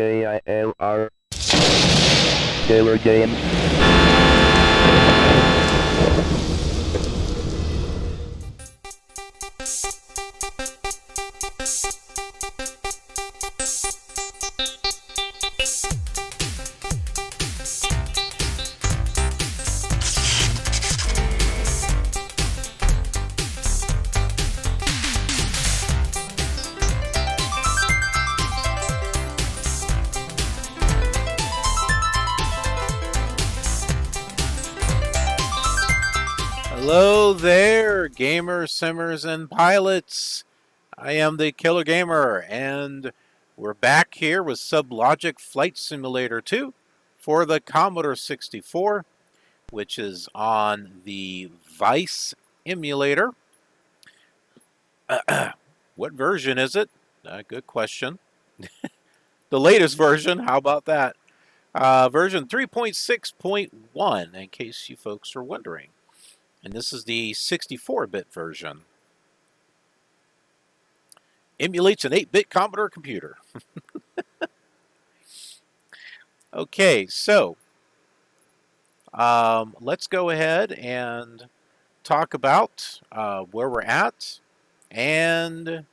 KILR Killer Game. Hello there, gamers, simmers, and pilots. I am the Killer Gamer, and we're back here with SubLogic Flight Simulator 2 for the Commodore 64, which is on the Vice emulator. What version is it? Good question. The latest version, how about that? Version 3.6.1, in case you folks are wondering. And this is the 64-bit version. Emulates an 8-bit Commodore computer. Okay, so let's go ahead and talk about where we're at and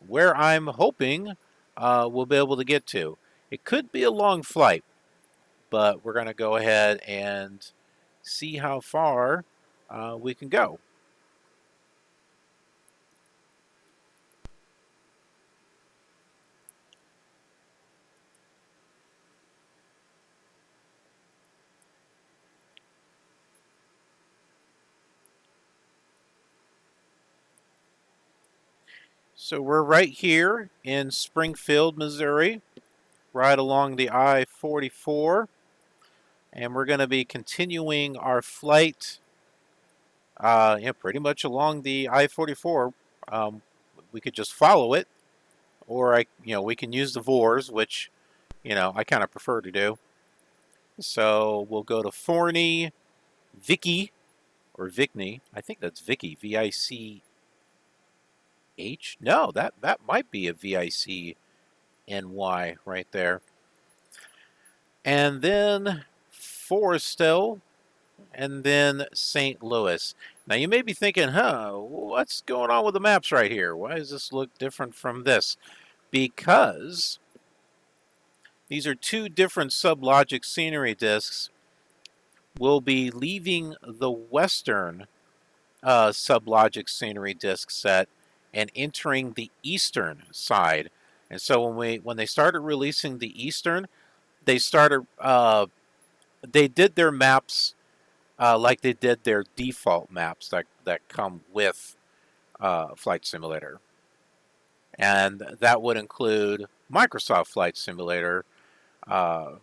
where I'm hoping we'll be able to get to. It could be a long flight, but we're going to go ahead and see how far we can go. So we're right here in Springfield, Missouri, right along the I-44, and we're going to be continuing our flight pretty much along the I-44. We could just follow it, or we can use the VORs, which I kind of prefer to do. So we'll go to Forney, Vicky, or Vickney. I think that's Vicky, V-I-C-H. No, that might be a V-I-C-N-Y right there. And then Forrestal, and then St. Louis. Now you may be thinking, what's going on with the maps right here? Why does this look different from this? Because these are two different SubLogic scenery disks. We'll be leaving the Western SubLogic scenery disk set and entering the Eastern side. And so when they started releasing the Eastern, they did their maps like they did their default maps that come with Flight Simulator. And that would include Microsoft Flight Simulator 1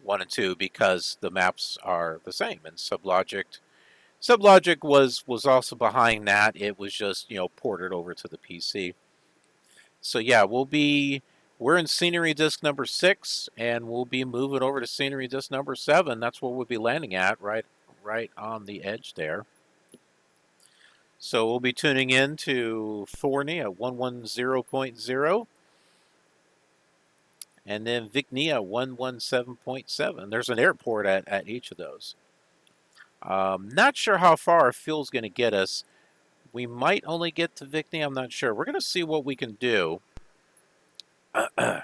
and 2, because the maps are the same. And SubLogic was also behind that. It was just ported over to the PC. So yeah, we're in scenery disk number 6, and we'll be moving over to scenery disk number 7. That's where we'll be landing at, right on the edge there. So we'll be tuning in to Forney at 110.0, and then Vickney at 117.7. There's an airport at each of those. Not sure how far our fuel's going to get us. We might only get to Vickney. I'm not sure. We're going to see what we can do. And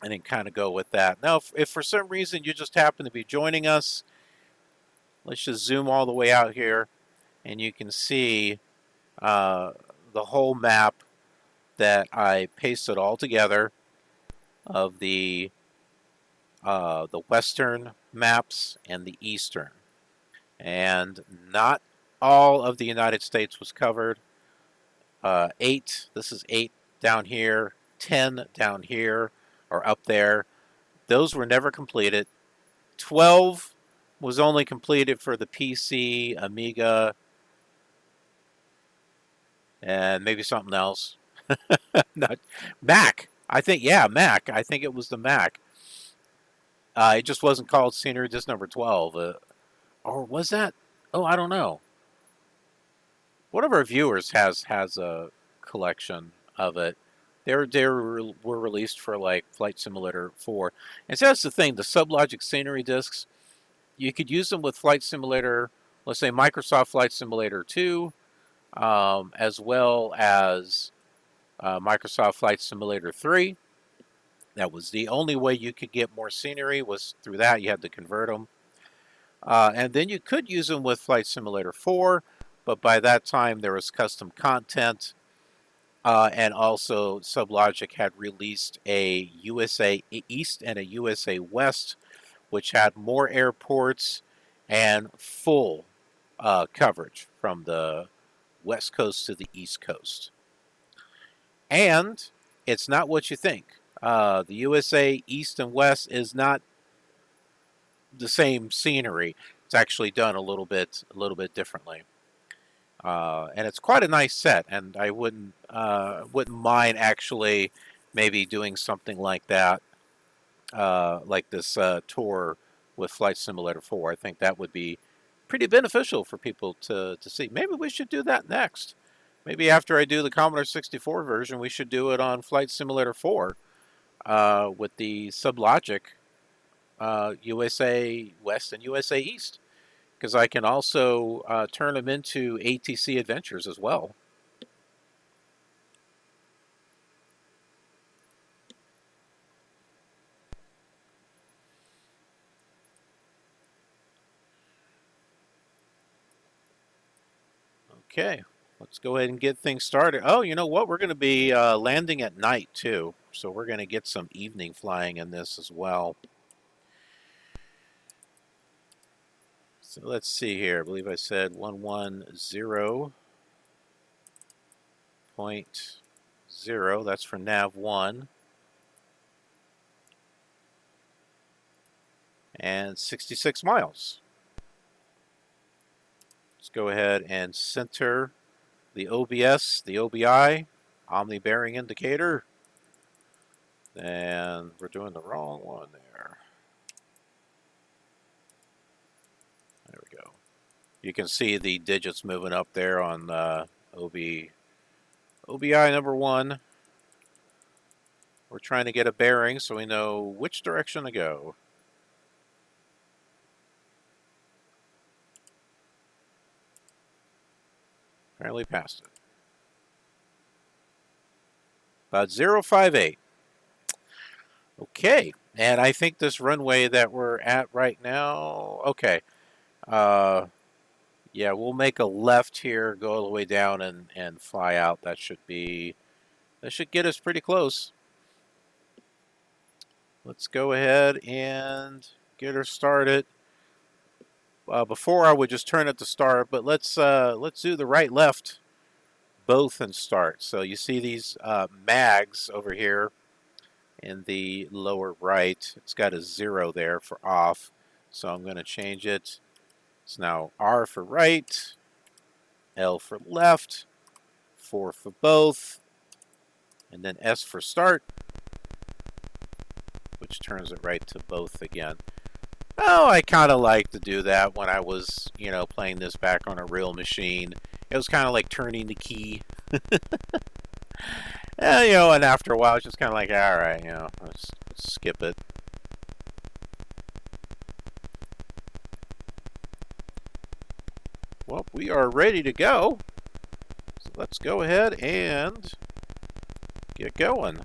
then kind of go with that. Now, if for some reason you just happen to be joining us, let's just zoom all the way out here, and you can see the whole map that I pasted all together of the Western maps and the Eastern. And not all of the United States was covered. 8, this is 8 down here, 10 down here, or up there. Those were never completed. 12 was only completed for the PC, Amiga, and maybe something else. Not Mac. I think, yeah, Mac. I think it was the Mac. It just wasn't called scenery disk number 12. Or was that? Oh, I don't know. One of our viewers has a collection of it. Were released for like Flight Simulator 4. And so that's the thing, the SubLogic scenery discs, you could use them with Flight Simulator, let's say Microsoft Flight Simulator 2, as well as Microsoft Flight Simulator 3. That was the only way you could get more scenery, was through that. You had to convert them. And then you could use them with Flight Simulator 4, but by that time there was custom content. And also SubLogic had released a USA East and a USA West, which had more airports and full coverage from the West Coast to the East Coast. And it's not what you think. The USA East and West is not the same scenery. It's actually done a little bit differently. And it's quite a nice set, and I wouldn't mind actually maybe doing something like that, like this tour with Flight Simulator 4. I think that would be pretty beneficial for people to see. Maybe we should do that next. Maybe after I do the Commodore 64 version, we should do it on Flight Simulator 4 with the SubLogic USA West and USA East. Because I can also turn them into ATC adventures as well. Okay, let's go ahead and get things started. Oh, you know what? We're going to be landing at night too. So we're going to get some evening flying in this as well. So let's see here. I believe I said 110.0. That's for nav 1. And 66 miles. Let's go ahead and center the OBS, the OBI, Omni Bearing Indicator. And we're doing the wrong one there. There we go. You can see the digits moving up there on OBI number 1. We're trying to get a bearing so we know which direction to go. Apparently passed it. About 058. Okay, and I think this runway that we're at right now, okay. Yeah, we'll make a left here, go all the way down and fly out. That should get us pretty close. Let's go ahead and get her started. Before I would just turn it to start, but let's do the right left both and start. So you see these mags over here in the lower right. It's got a 0 there for off. So I'm going to change it. It's now R for right, L for left, 4 for both, and then S for start, which turns it right to both again. Oh, I kind of like to do that when I was, playing this back on a real machine. It was kind of like turning the key. And after a while, it's just kind of like, all right, let's skip it. Well, we are ready to go. So let's go ahead and get going.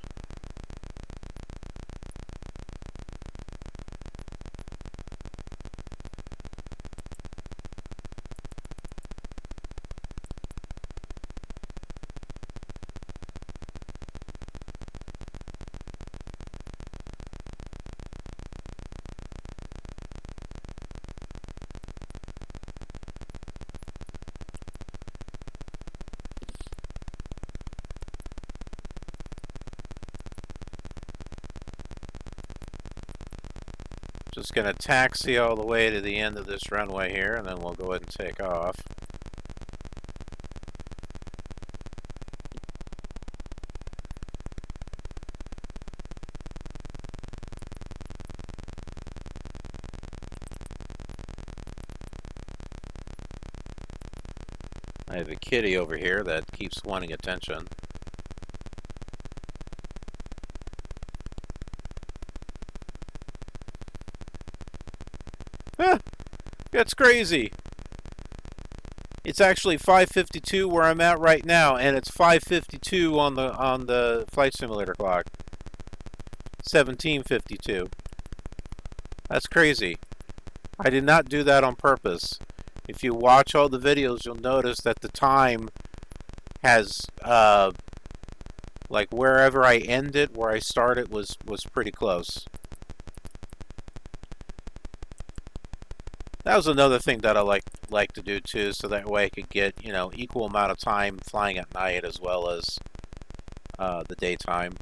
Just going to taxi all the way to the end of this runway here, and then we'll go ahead and take off. I have a kitty over here that keeps wanting attention. That's crazy. It's actually 5:52 where I'm at right now, and it's 5:52 on the flight simulator clock. 17:52. That's crazy. I did not do that on purpose. If you watch all the videos, you'll notice that the time has like wherever I ended, where I started was pretty close. That was another thing that I like to do too, so that way I could get, you know, equal amount of time flying at night as well as the daytime.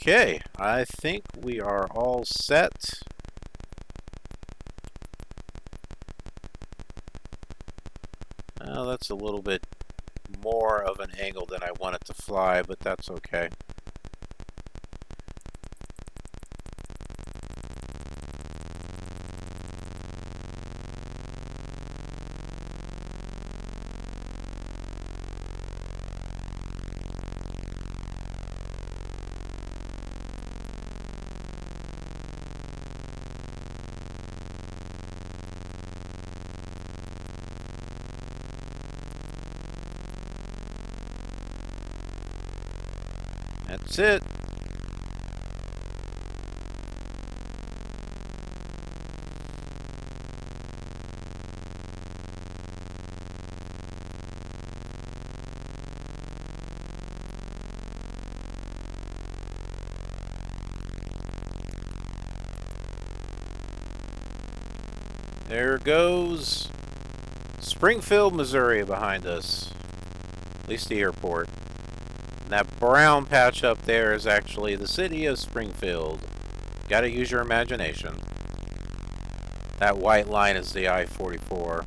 Okay, I think we are all set. Well, that's a little bit more of an angle than I want it to fly, but that's okay. That's it. There goes Springfield, Missouri behind us. At least the airport. And that brown patch up there is actually the city of Springfield. Gotta use your imagination. That white line is the I-44.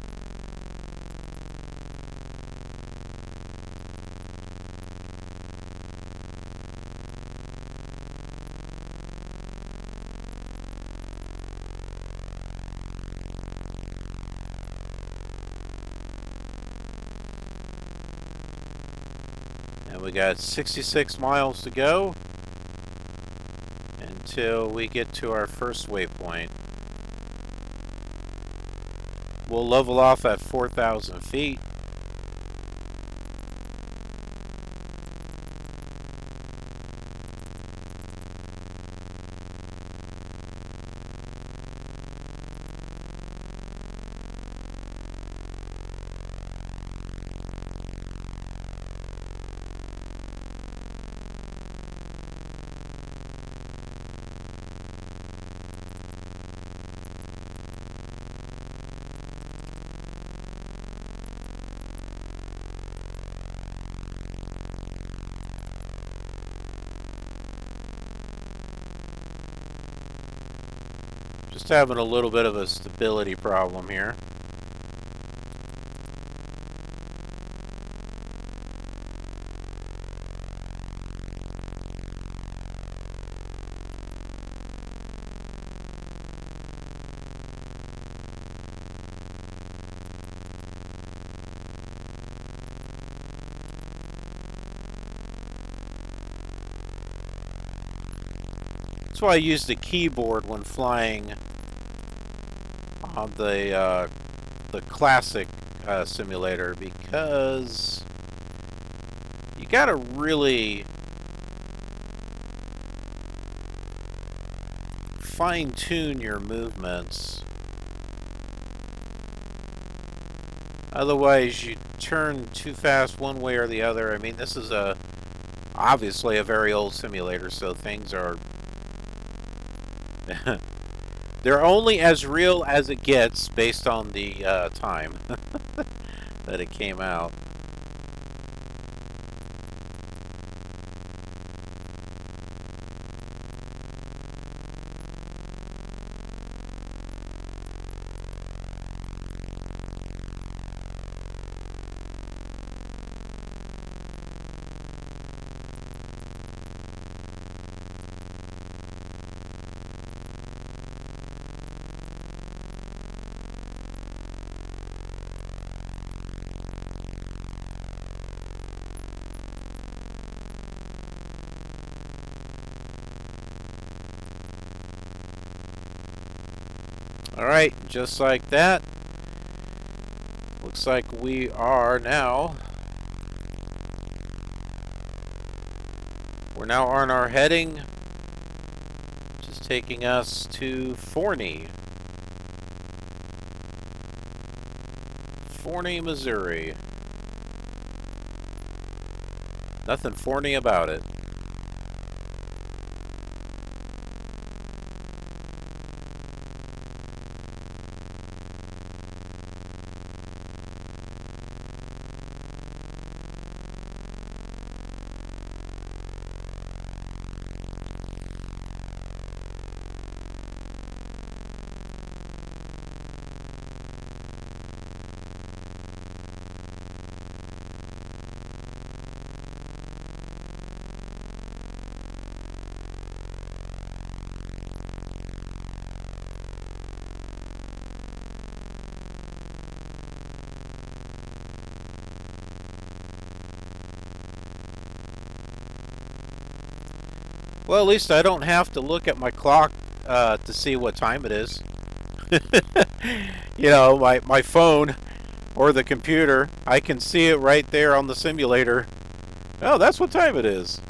And we got 66 miles to go until we get to our first waypoint. We'll level off at 4,000 feet. Just having a little bit of a stability problem here. That's why I use the keyboard when flying on the classic simulator, because you gotta really fine-tune your movements. Otherwise, you turn too fast one way or the other. I mean, this is obviously a very old simulator, so things are they're only as real as it gets based on the time that it came out. Alright, just like that. Looks like we are now... We're now on our heading. Just taking us to Forney. Forney, Missouri. Nothing Forney about it. Well, at least I don't have to look at my clock to see what time it is. You know, my phone or the computer, I can see it right there on the simulator. Oh, that's what time it is.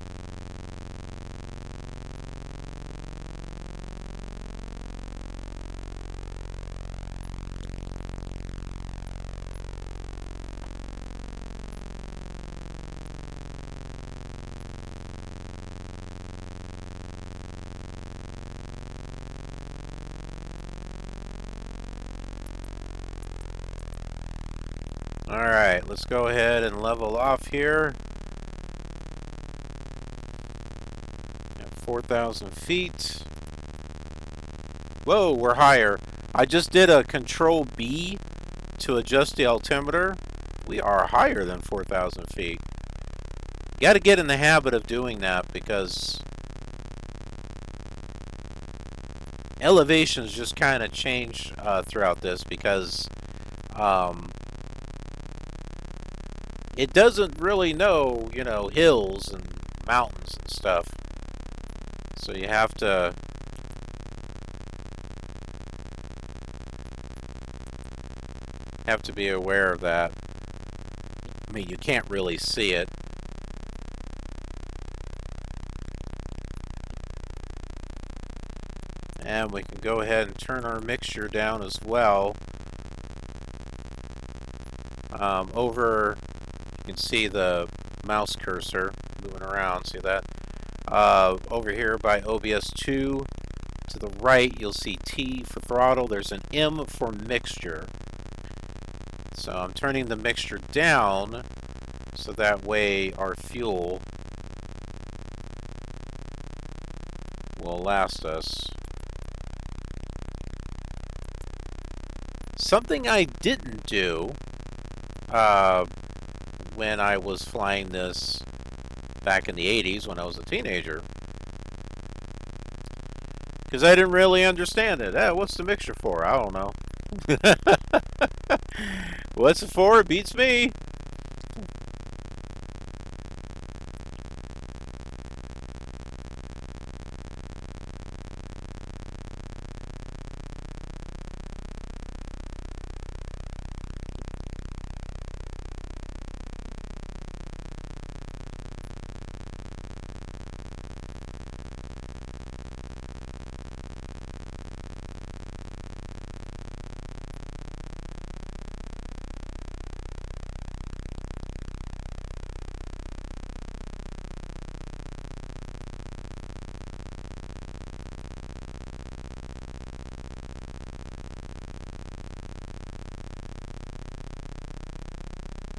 Alright, let's go ahead and level off here. 4,000 feet. Whoa, we're higher. I just did a Control B to adjust the altimeter. We are higher than 4,000 feet. You got to get in the habit of doing that because elevations just kind of change throughout this because it doesn't really know, you know, hills and mountains and stuff. So you have to be aware of that. I mean, you can't really see it. And we can go ahead and turn our mixture down as well. Over, you can see the mouse cursor moving around, see that? Over here by OBS 2, to the right, you'll see T for throttle. There's an M for mixture. So I'm turning the mixture down, so that way our fuel will last us. Something I didn't do when I was flying this back in the 80s when I was a teenager, because I didn't really understand it. What's the mixture for? I don't know. What's it for? It beats me.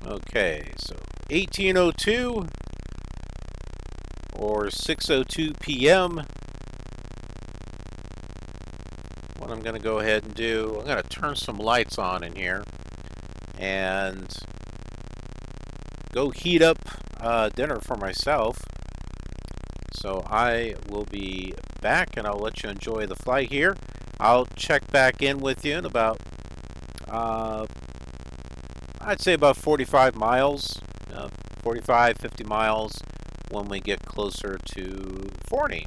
Okay, so 1802 or 6:02 p.m. What I'm going to go ahead and do, I'm going to turn some lights on in here and go heat up dinner for myself. So I will be back and I'll let you enjoy the flight here. I'll check back in with you in about I'd say about 45 miles, 45, 50 miles when we get closer to Forney.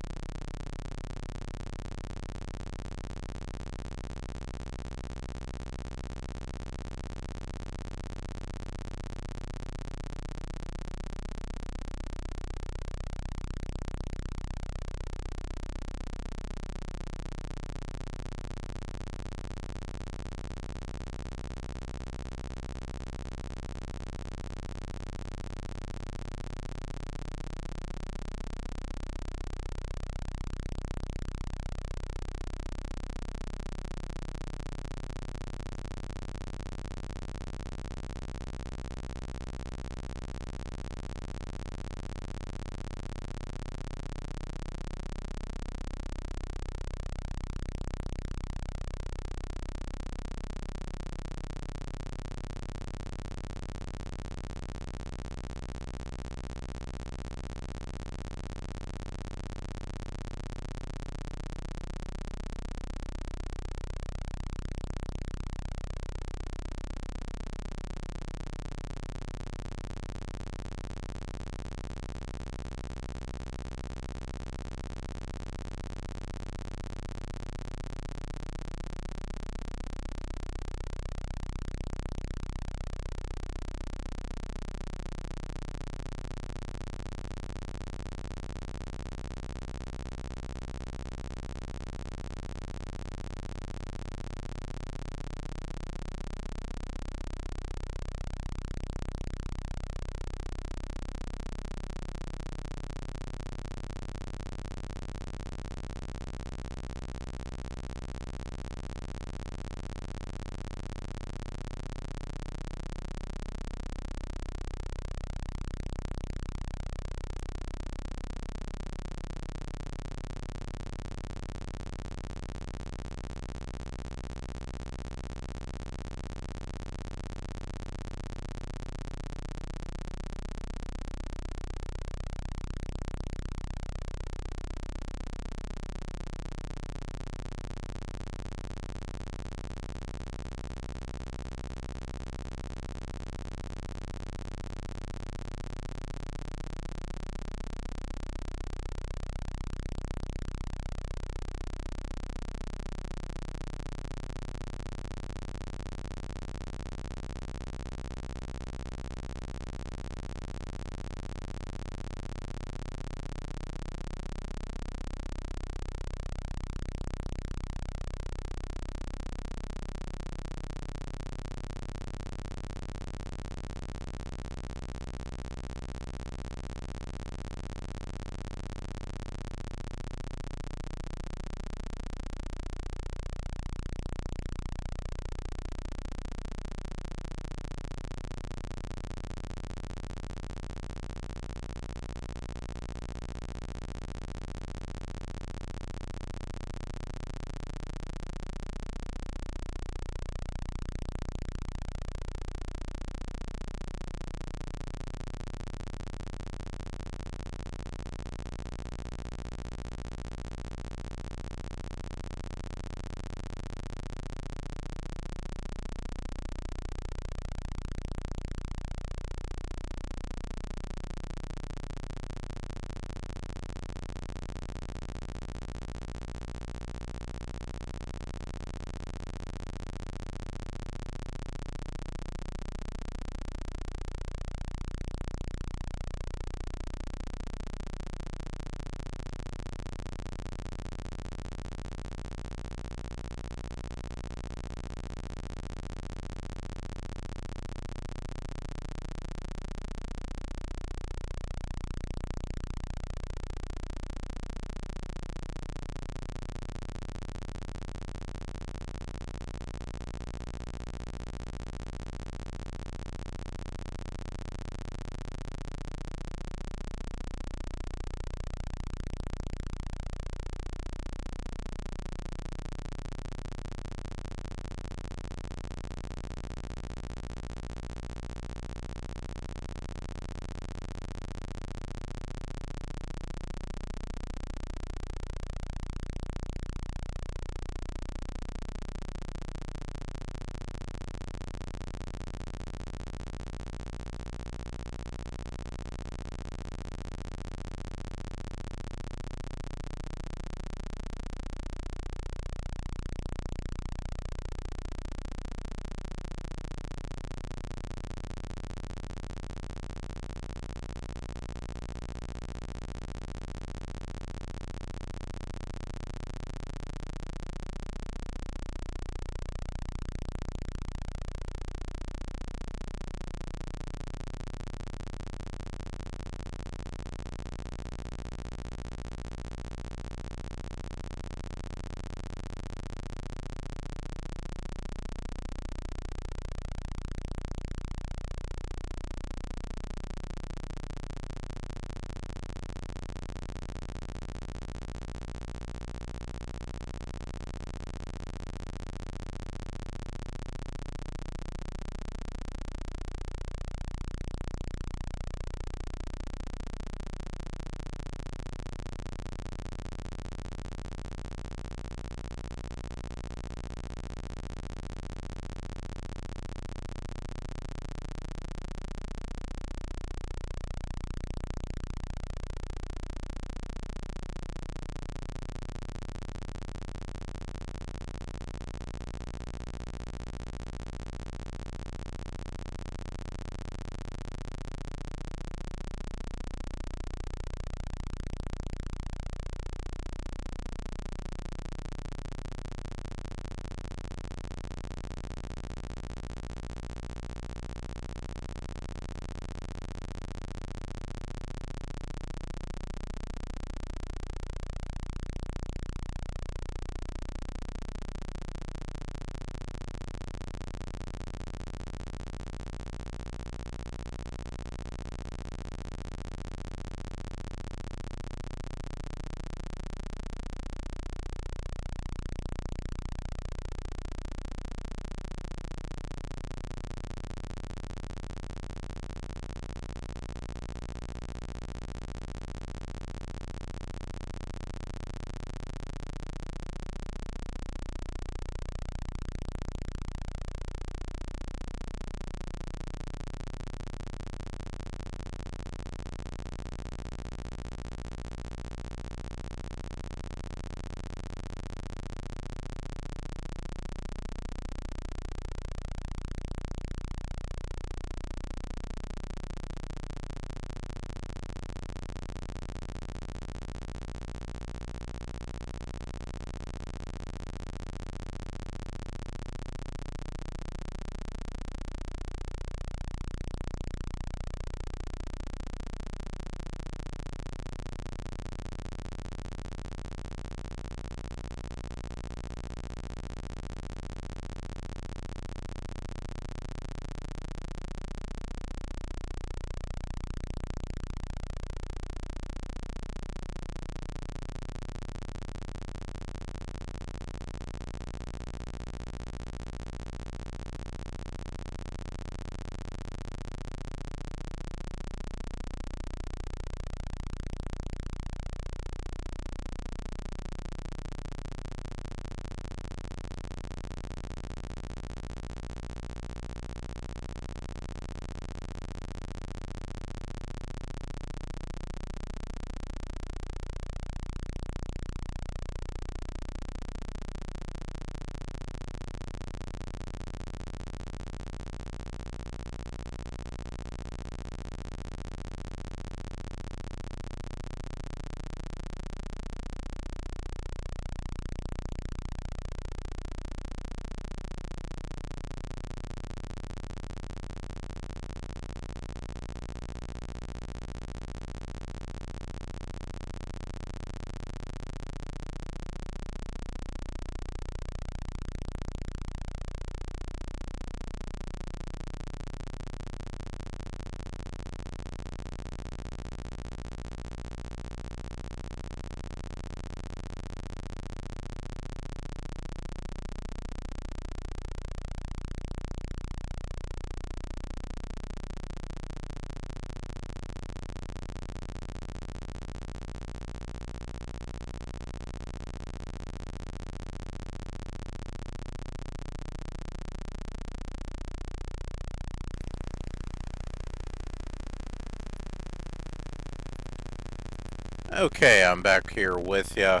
Okay, I'm back here with you.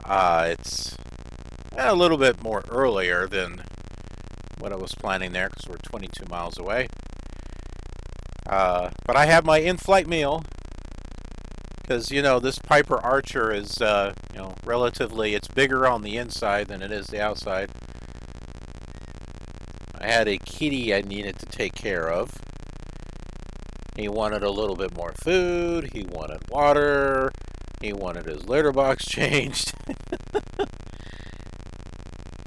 It's a little bit more earlier than what I was planning there because we're 22 miles away. But I have my in-flight meal because, you know, this Piper Archer is, you know, relatively, it's bigger on the inside than it is the outside. I had a kitty I needed to take care of. He wanted a little bit more food, he wanted water, he wanted his litter box changed,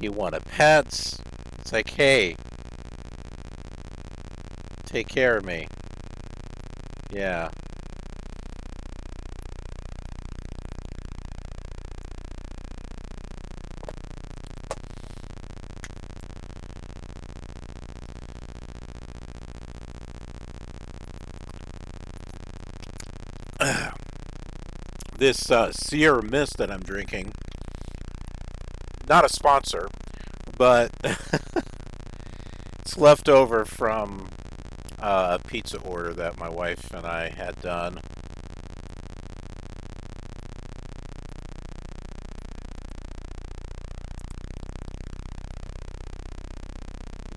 he wanted pets. It's like, hey, take care of me. Yeah. This Sierra Mist that I'm drinking, not a sponsor, but it's left over from a pizza order that my wife and I had done.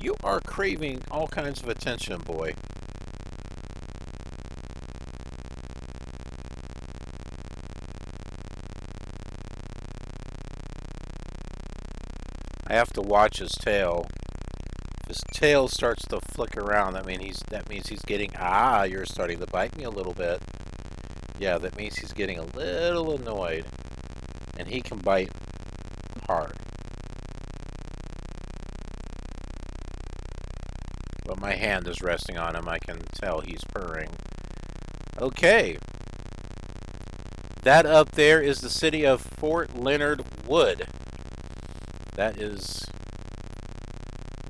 You are craving all kinds of attention, boy. I have to watch his tail. If his tail starts to flick around, that means he's getting, you're starting to bite me a little bit. Yeah, that means he's getting a little annoyed. And he can bite hard. But my hand is resting on him. I can tell he's purring. Okay. That up there is the city of Fort Leonard Wood. That is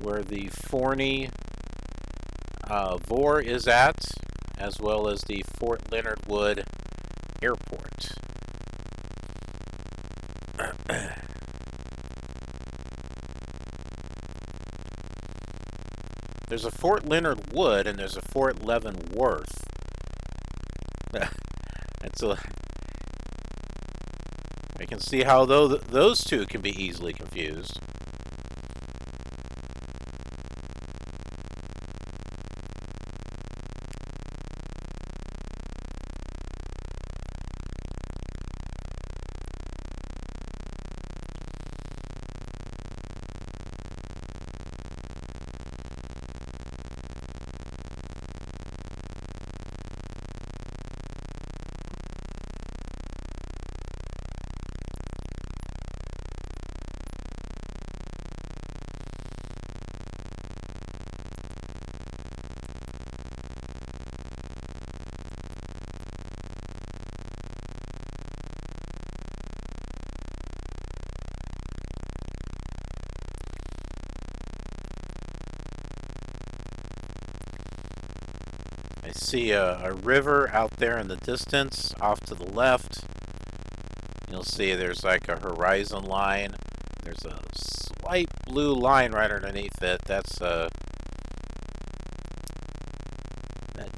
where the Forney VOR is at, as well as the Fort Leonard Wood Airport. There's a Fort Leonard Wood and there's a Fort Leavenworth. I can see how those two can be easily confused. I see a river out there in the distance, off to the left. You'll see there's like a horizon line. There's a slight blue line right underneath it. That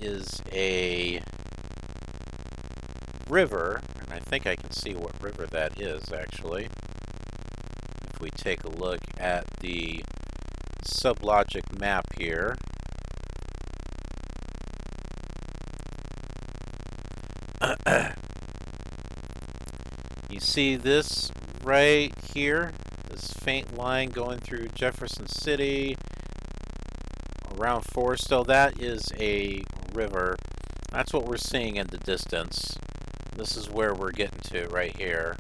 is a river, and I think I can see what river that is actually. If we take a look at the SubLogic map here. You see this right here, this faint line going through Jefferson City, around Forrestal. That is a river. That's what we're seeing in the distance. This is where we're getting to right here.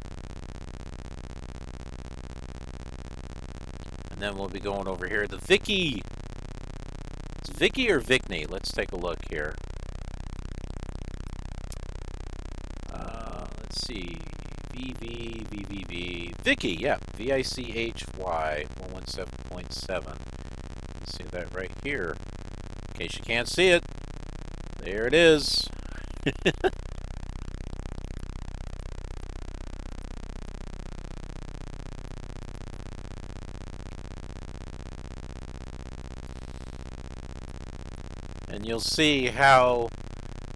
And then we'll be going over here to Vicky. It's Vicky or Vickney? Let's take a look here. Let's see. Vicky, yeah. VICHY 117.7. Let's see that right here. In case you can't see it, there it is. And you'll see how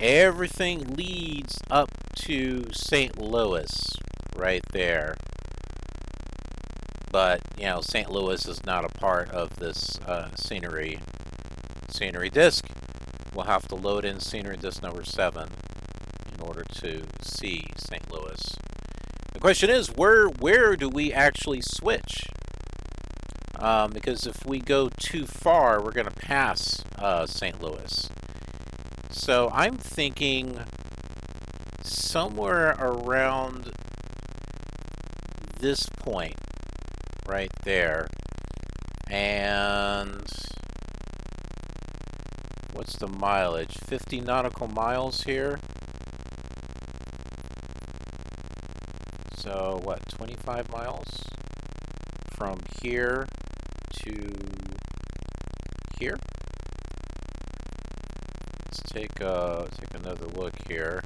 everything leads up to St. Louis right there. But, you know, St. Louis is not a part of this scenery disk. We'll have to load in scenery disk number 7 in order to see St. Louis. The question is, where do we actually switch? Because if we go too far, we're going to pass St. Louis. So I'm thinking somewhere around this point right there. And what's the mileage? 50 nautical miles here. So what, 25 miles from here to here? Let's take another look here.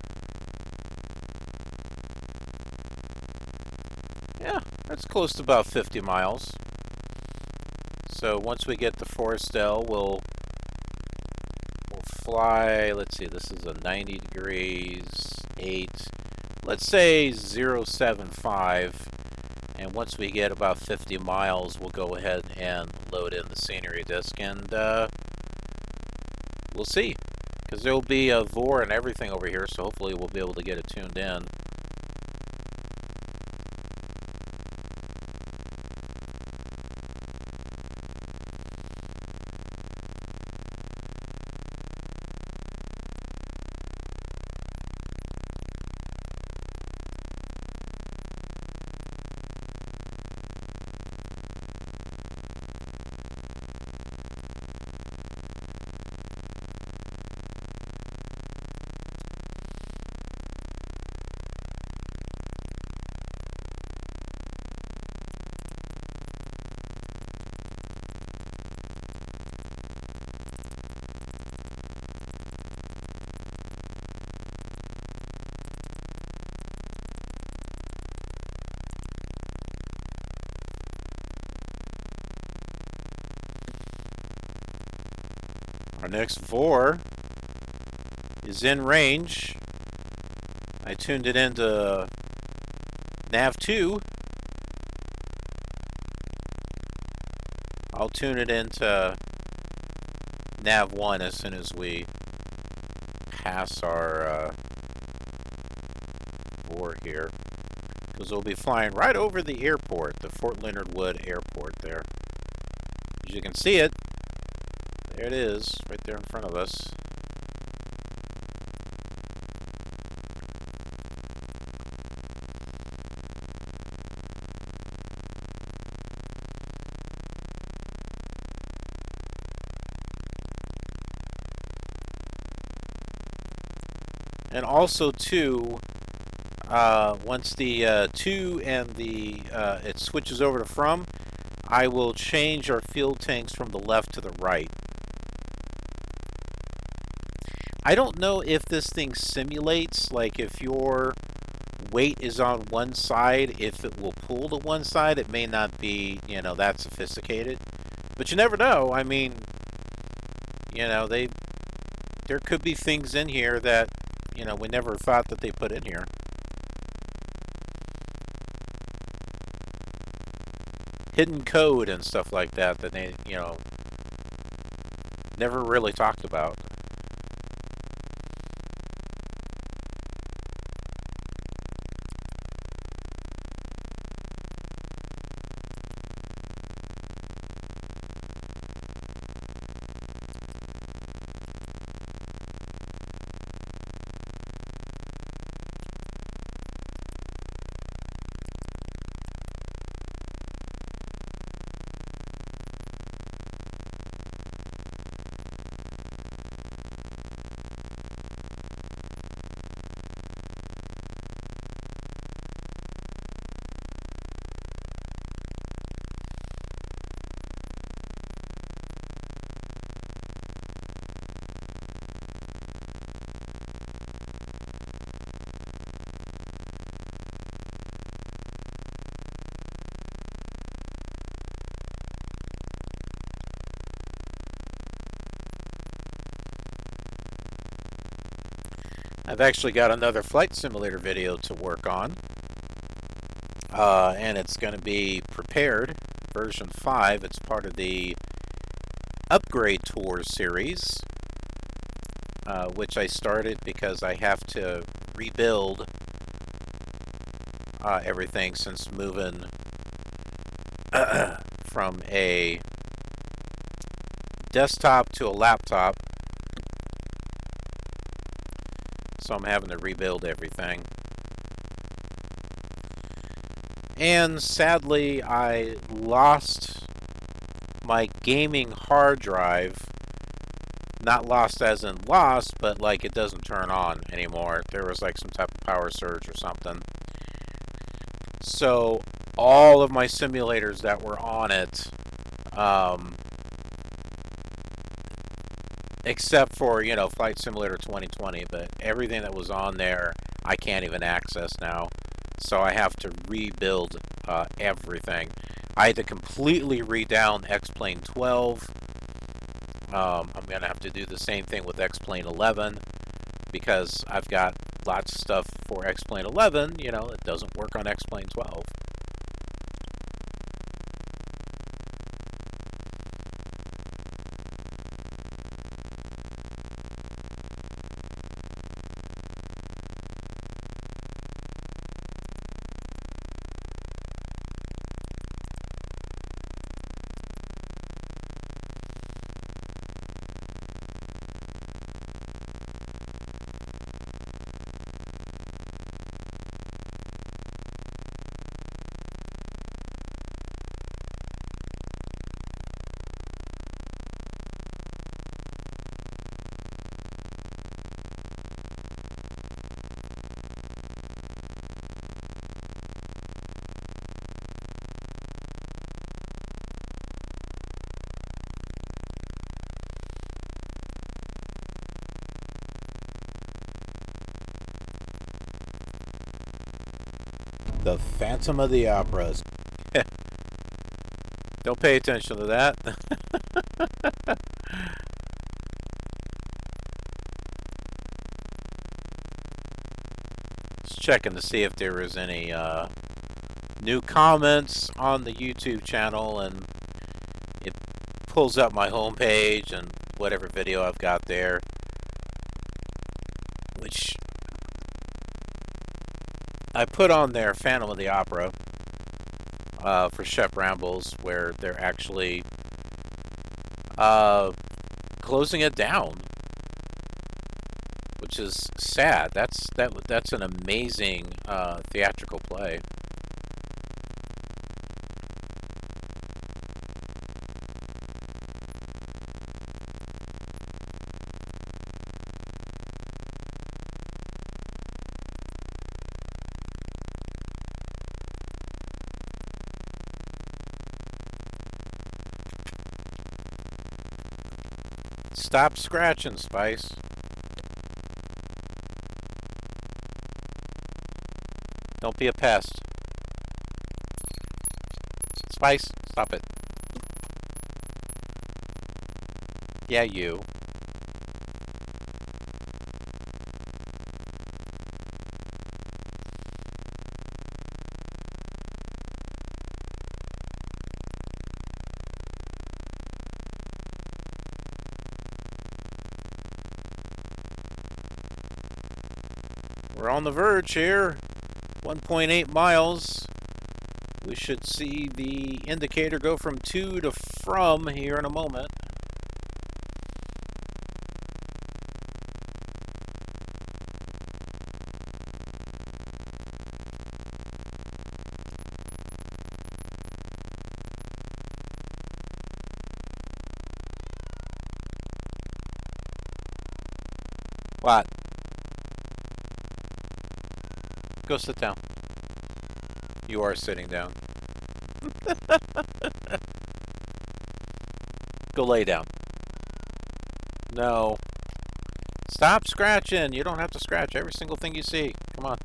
Yeah, that's close to about 50 miles. So once we get to Forestdale, we'll fly. Let's see, this is a 90 degrees 8. Let's say 075. And once we get about 50 miles, we'll go ahead and load in the scenery disk, and we'll see. Because there will be a VOR and everything over here, so hopefully we'll be able to get it tuned in. Our next VOR is in range. I tuned it into nav2. I'll tune it into nav1 as soon as we pass our VOR here. Because we'll be flying right over the airport, the Fort Leonard Wood Airport there. As you can see it, there it is, right there in front of us. And also, too, once the to and the it switches over to from, I will change our fuel tanks from the left to the right. I don't know if this thing simulates, like if your weight is on one side, if it will pull to one side. It may not be, you know, that sophisticated. But you never know. I mean, you know, there could be things in here that, you know, we never thought that they put in here. Hidden code and stuff like that that they, you know, never really talked about. I've actually got another flight simulator video to work on, and it's going to be prepared, version 5. It's part of the Upgrade Tour series, which I started because I have to rebuild everything since moving from a desktop to a laptop. So I'm having to rebuild everything. And sadly, I lost my gaming hard drive. Not lost as in lost, but like it doesn't turn on anymore. There was like some type of power surge or something. So all of my simulators that were on it, except for, you know, Flight Simulator 2020, but everything that was on there I can't even access now. So I have to rebuild everything. I had to completely redown X-Plane 12. I'm going to have to do the same thing with X-Plane 11 because I've got lots of stuff for X-Plane 11, you know, it doesn't work on X-Plane 12. The Phantom of the Operas. Don't pay attention to that. Just checking to see if there was any new comments on the YouTube channel, and it pulls up my homepage and whatever video I've got there, which I put on there Phantom of the Opera for Chef Rambles, where they're actually closing it down, which is sad. That's an amazing theatrical play. Stop scratching, Spice. Don't be a pest. Spice, stop it. Yeah, you. We're on the verge here. 1.8 miles. We should see the indicator go from to to from here in a moment. What? Go sit down. You are sitting down. Go lay down. No. Stop scratching. You don't have to scratch every single thing you see. Come on.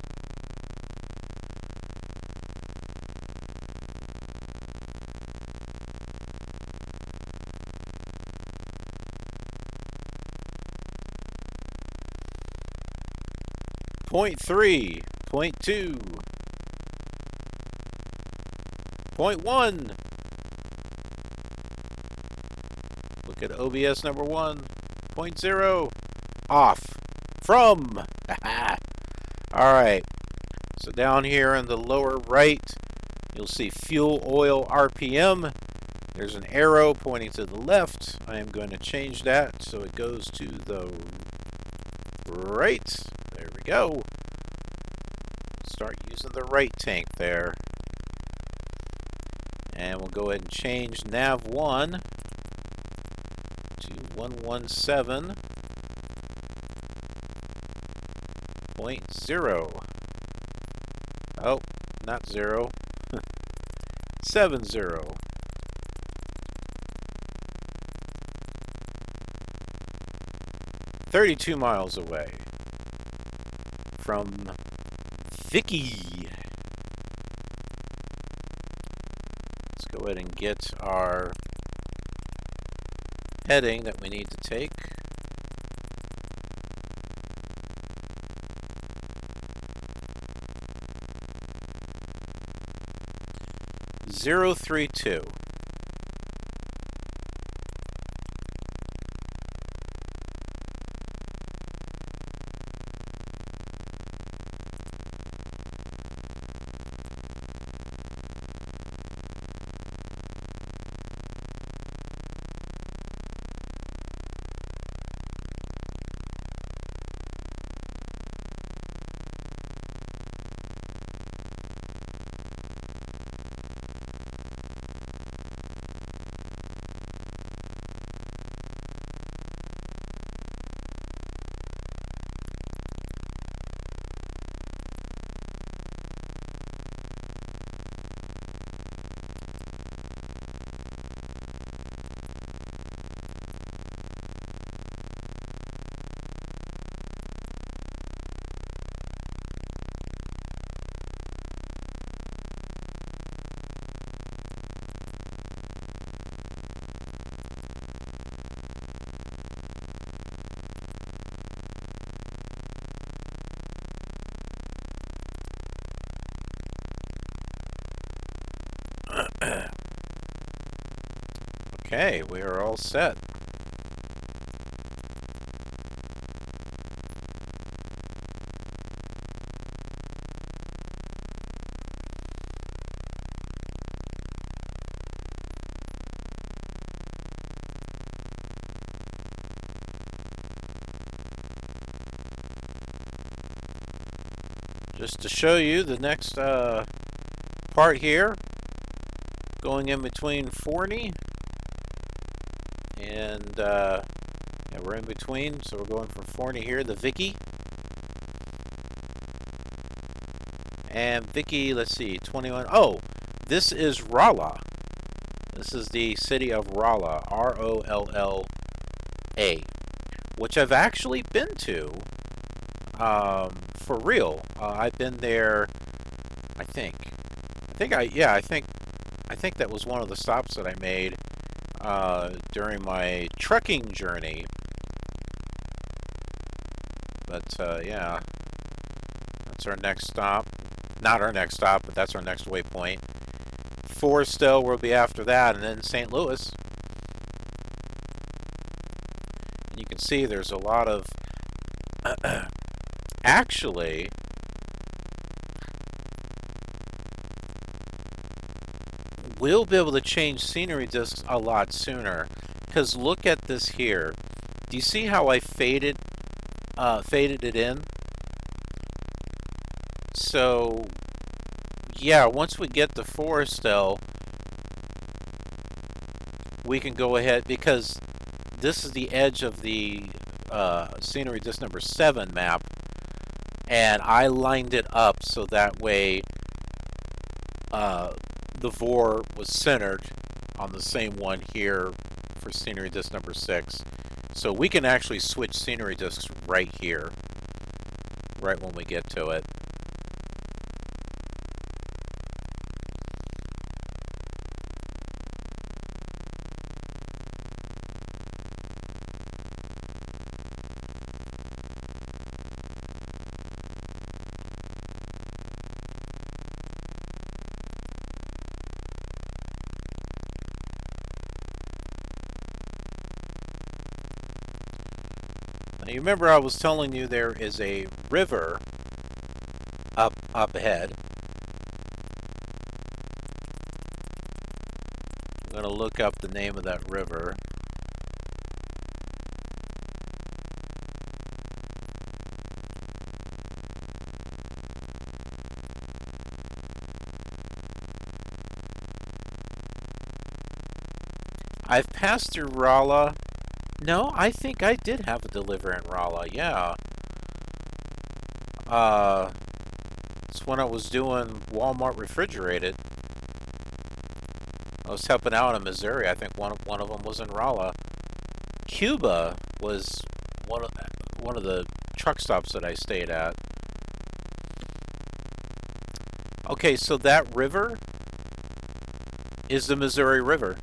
Point 3, point 2, point 1. Look at OBS number 1, point 0, off, from. Alright, so down here in the lower right, you'll see fuel oil RPM. There's an arrow pointing to the left. I am going to change that so it goes to the right. There we go. Start using the right tank there. And we'll go ahead and change nav1 to 117.0. Oh, not 0. 70. 32 miles away from Vicky. Let's go ahead and get our heading that we need to take. Zero 32. Okay, we are all set. Just to show you the next part here, going in between Forney and yeah, we're in between, so we're going from Forney here, the Vicky. And Vicky, let's see, 21. Oh, this is Rolla. This is the city of Rolla, R-O-L-L-A, which I've actually been to. For real, I've been there. I think that was one of the stops that I made during my trucking journey. But yeah, that's our next stop. Not our next stop, but that's our next waypoint. Forrestal will be after that, and then St. Louis. And you can see there's a lot of actually, we'll be able to change scenery discs a lot sooner. Because look at this here. Do you see how I faded it in? So, yeah, once we get the Forrestal, we can go ahead, because this is the edge of the scenery disc number 7 map, and I lined it up so that way the VOR was centered on the same one here for scenery disc number 6. So we can actually switch scenery discs right here, right when we get to it. Now, you remember I was telling you there is a river up ahead. I'm going to look up the name of that river. I've passed through Rolla. No, I think I did have a deliver in Rolla, yeah. It's when I was doing Walmart Refrigerated. I was helping out in Missouri. I think one of them was in Rolla. Cuba was one of the truck stops that I stayed at. Okay, so that river is the Missouri River.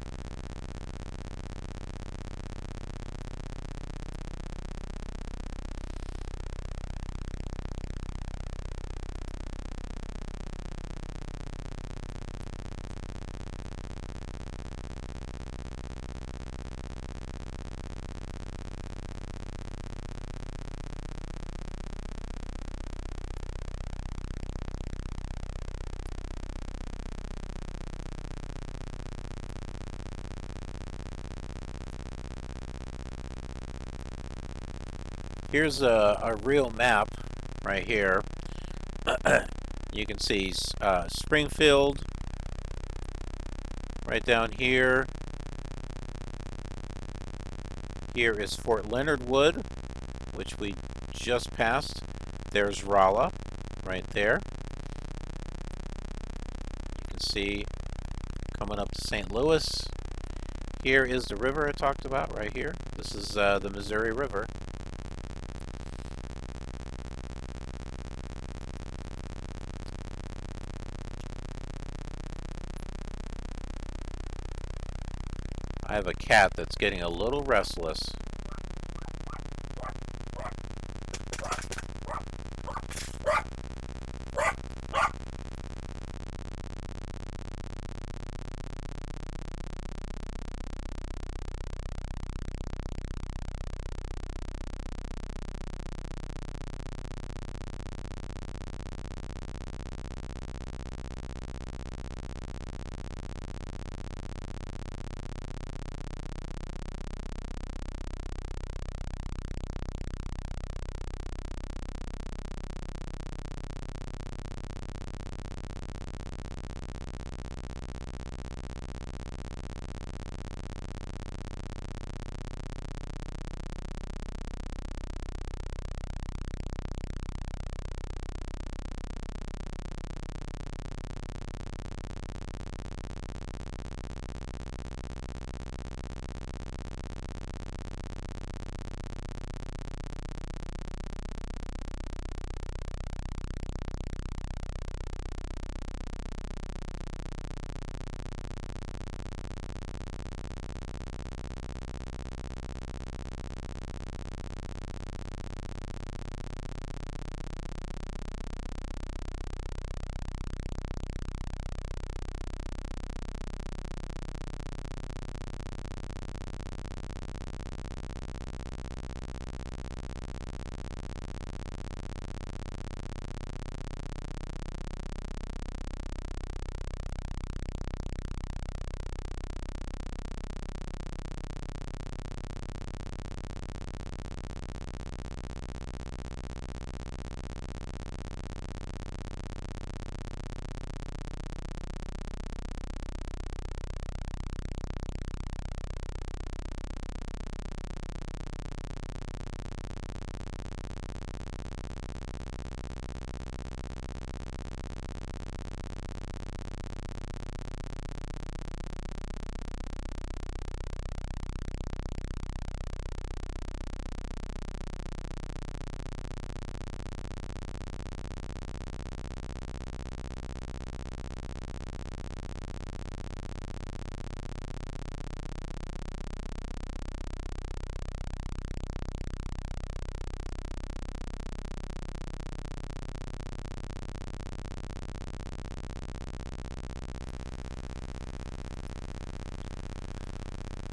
Here's a real map right here. You can see Springfield right down here. Here is Fort Leonard Wood, which we just passed. There's Rolla right there. You can see coming up to St. Louis. Here is the river I talked about right here. This is the Missouri River. I have a cat that's getting a little restless.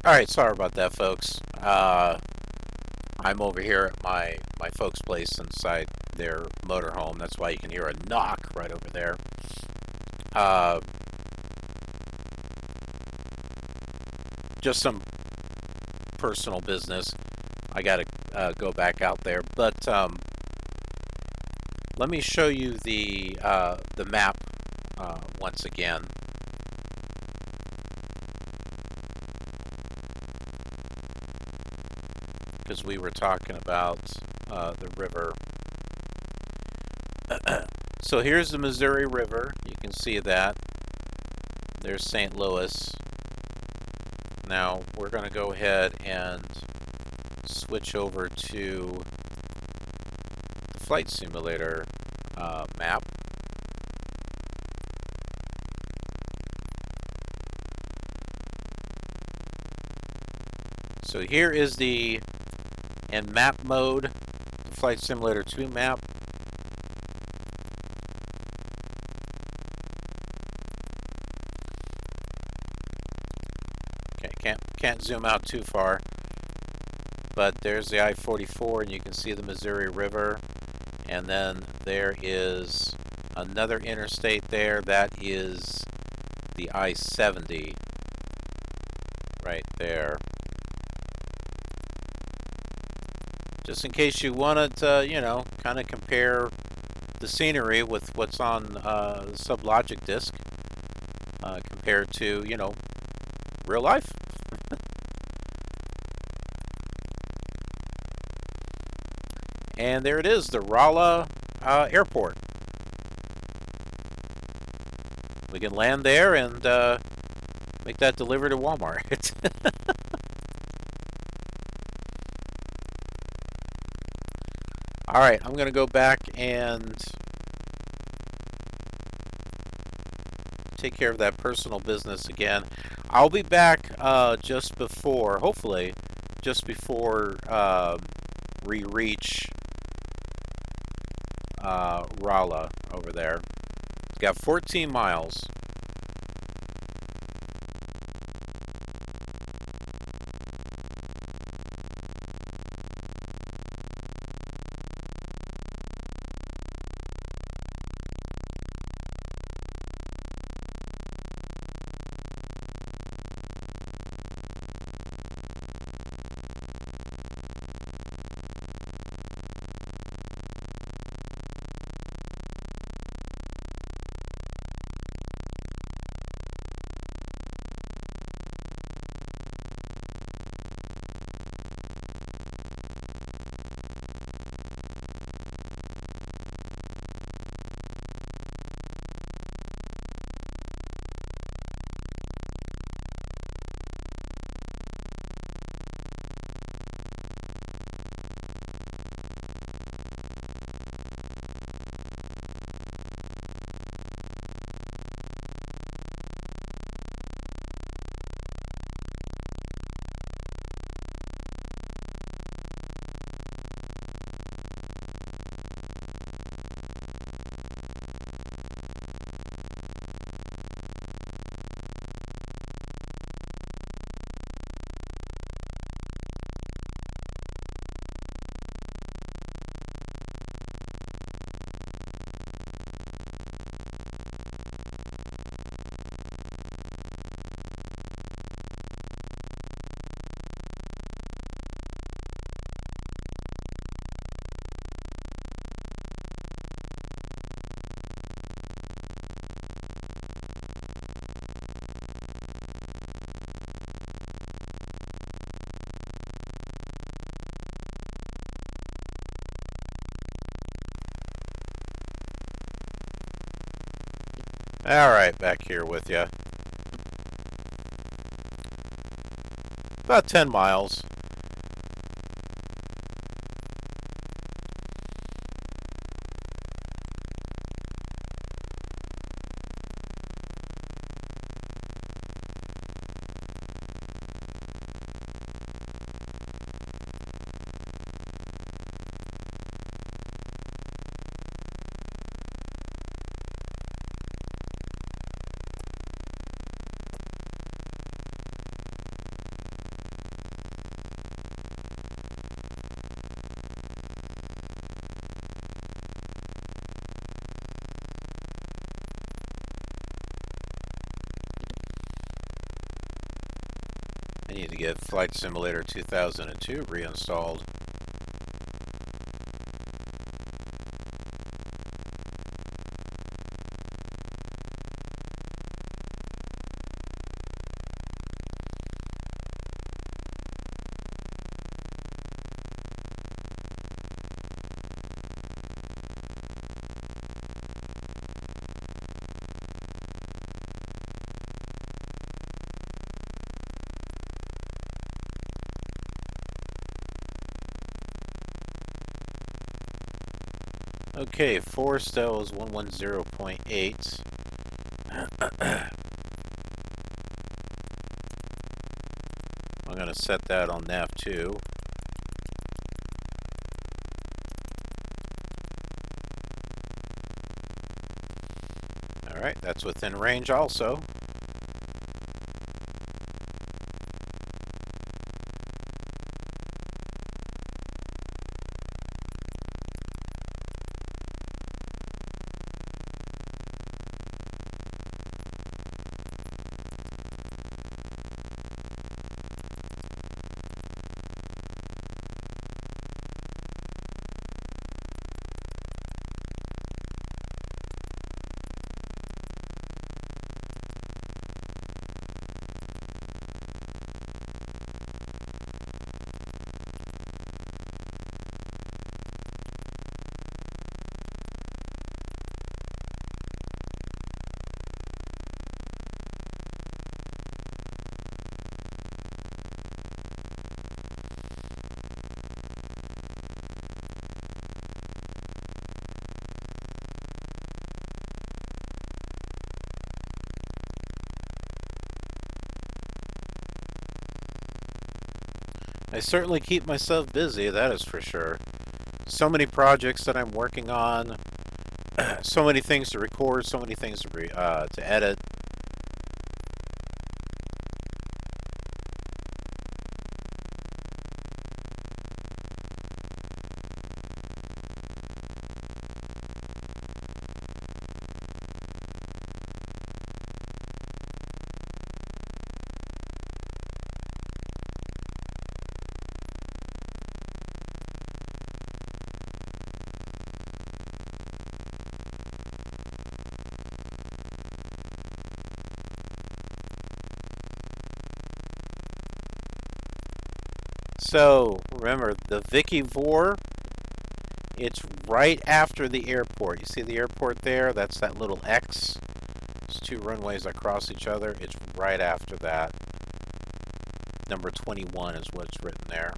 Alright, sorry about that, folks. I'm over here at my folks' place inside their motorhome. That's why you can hear a knock right over there. Just some personal business. I gotta go back out there, but let me show you the map once again. Because we were talking about the river. So here's the Missouri River. You can see that. There's St. Louis. Now we're going to go ahead and switch over to the flight simulator map. So here is the, in map mode, the Flight Simulator 2 map. Okay, can't zoom out too far, but there's the I-44, and you can see the Missouri River, and then there is another interstate there. That is the I-70 right there. Just in case you wanted to, you know, kind of compare the scenery with what's on the SubLogic disk compared to, you know, real life. And there it is, the Rolla Airport. We can land there and make that delivered to Walmart. Alright, I'm going to go back and take care of that personal business again. I'll be back just before, hopefully, just before we reach Rolla over there. It's got 14 miles. Alright, back here with you. About 10 miles. I need to get Flight Simulator 2002 reinstalled. Okay, Forrestal is 110.8. I'm going to set that on nav2. Alright, that's within range also. I certainly keep myself busy, that is for sure. So many projects that I'm working on, so many things to record, so many things to edit. So, remember, the Vicky Vor, it's right after the airport. You see the airport there? That's that little X. It's two runways that cross each other. It's right after that. Number 21 is what's written there.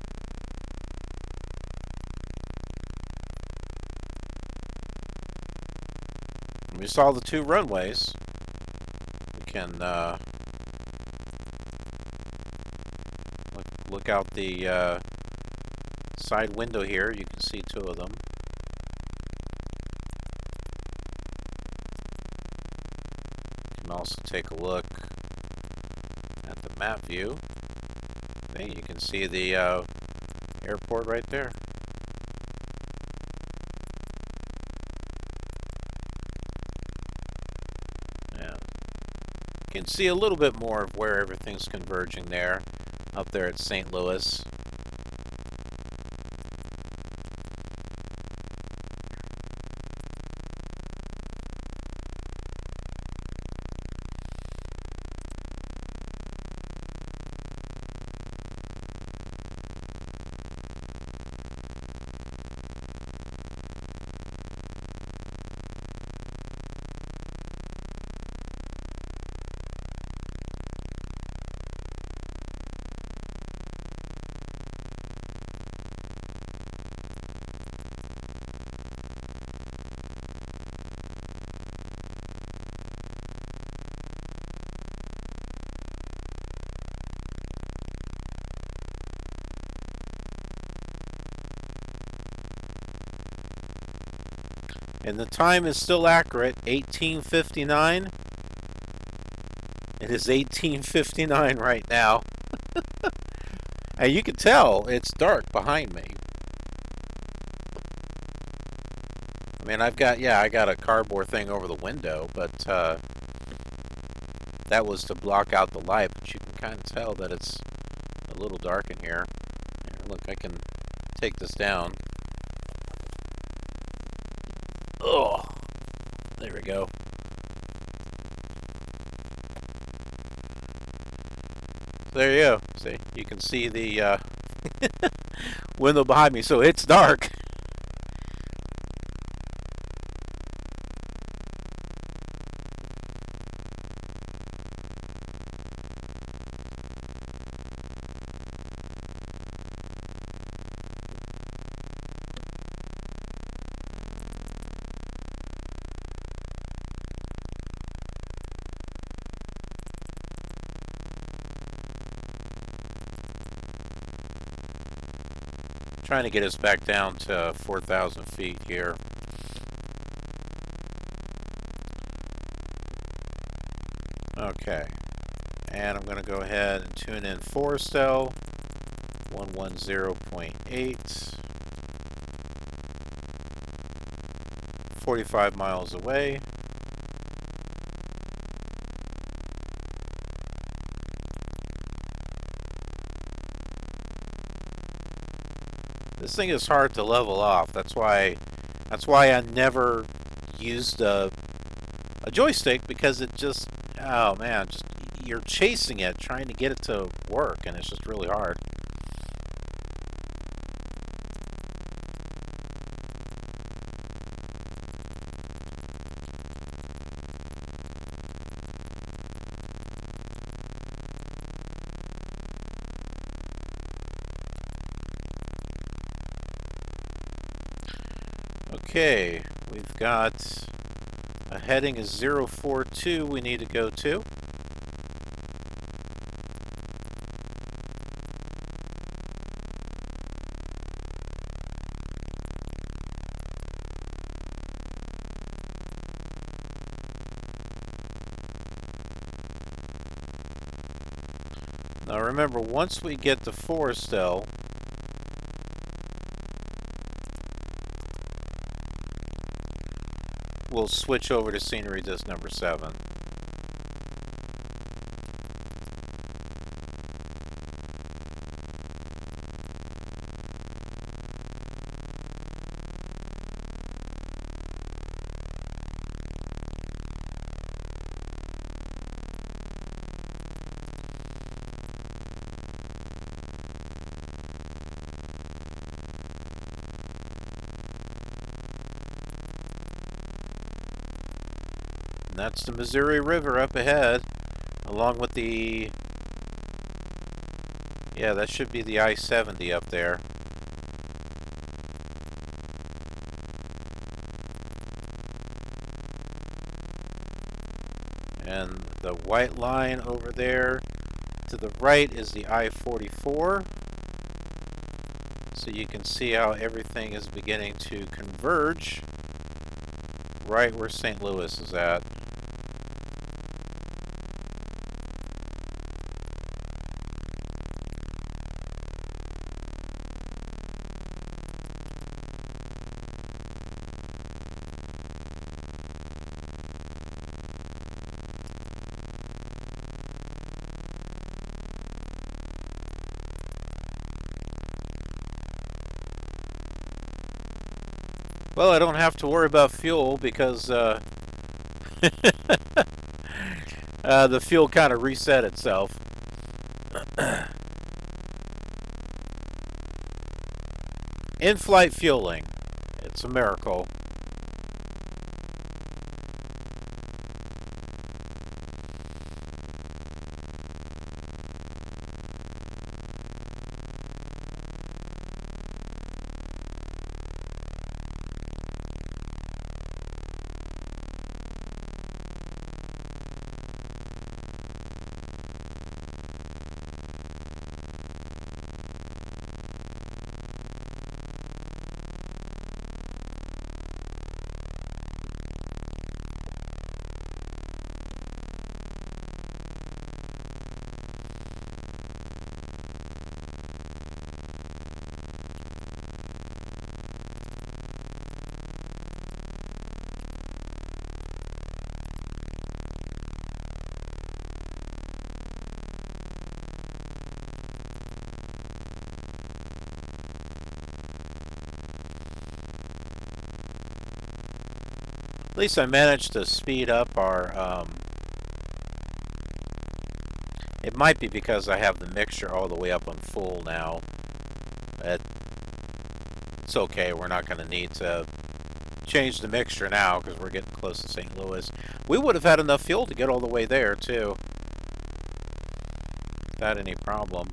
And we saw the two runways. We can look out the side window here. You can see two of them. You can also take a look at the map view. Hey, you can see the airport right there. Yeah. You can see a little bit more of where everything's converging there. Up there at St. Louis. And the time is still accurate, 18:59. It is 18:59 right now. And you can tell it's dark behind me. I mean, I got a cardboard thing over the window, but that was to block out the light, but you can kind of tell that it's a little dark in here. Here, look, I can take this down. Oh, there we go. There you go. See, you can see the window behind me, so it's dark. Trying to get us back down to 4,000 feet here. Okay, and I'm going to go ahead and tune in Forestel 110.8, 45 miles away. This thing is hard to level off. That's why I never used a joystick, because it just, oh man, just you're chasing it, trying to get it to work, and it's just really hard. Okay, we've got a heading is 042 we need to go to. Now remember, once we get to Forestel, we'll switch over to scenery disc number 7. And that's the Missouri River up ahead, along with the, yeah, that should be the I-70 up there. And the white line over there to the right is the I-44. So you can see how everything is beginning to converge right where St. Louis is at. Well, I don't have to worry about fuel because the fuel kind of reset itself. In-flight fueling. It's a miracle. At least I managed to speed up our, it might be because I have the mixture all the way up on full now. It's okay, we're not going to need to change the mixture now because we're getting close to St. Louis. We would have had enough fuel to get all the way there, too. Without any problem.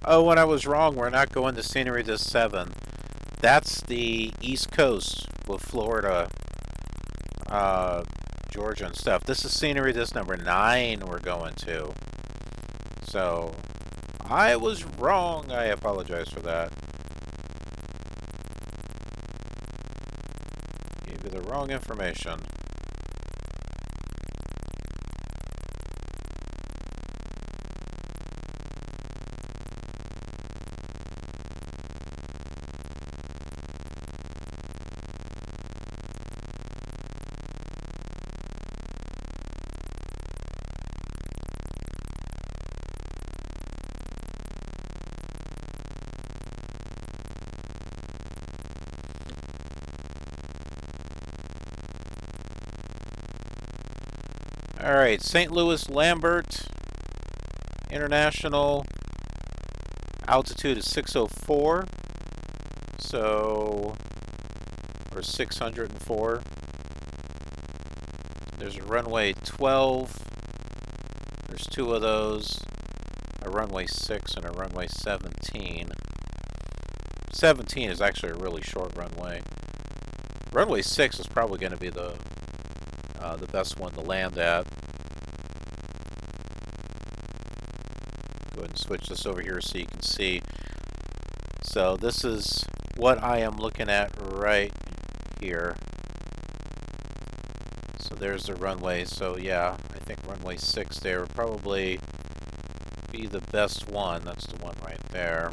Oh, when I was wrong, we're not going to Scenery Disc 7. That's the East Coast with Florida, Georgia and stuff. This is Scenery Disc number 9 we're going to. So, I was wrong. I apologize for that. Gave you the wrong information. Alright, St. Louis Lambert International, altitude is 604, so, or 604. There's a runway 12, there's 2 of those, a runway 6 and a runway 17. 17 is actually a really short runway. Runway 6 is probably going to be the best one to land at. Go ahead and switch this over here so you can see. So this is what I am looking at right here. So there's the runway. So yeah, I think runway 6 there would probably be the best one. That's the one right there.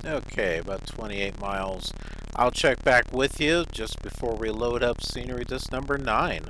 Okay, about 28 miles. I'll check back with you just before we load up scenery disc number 9.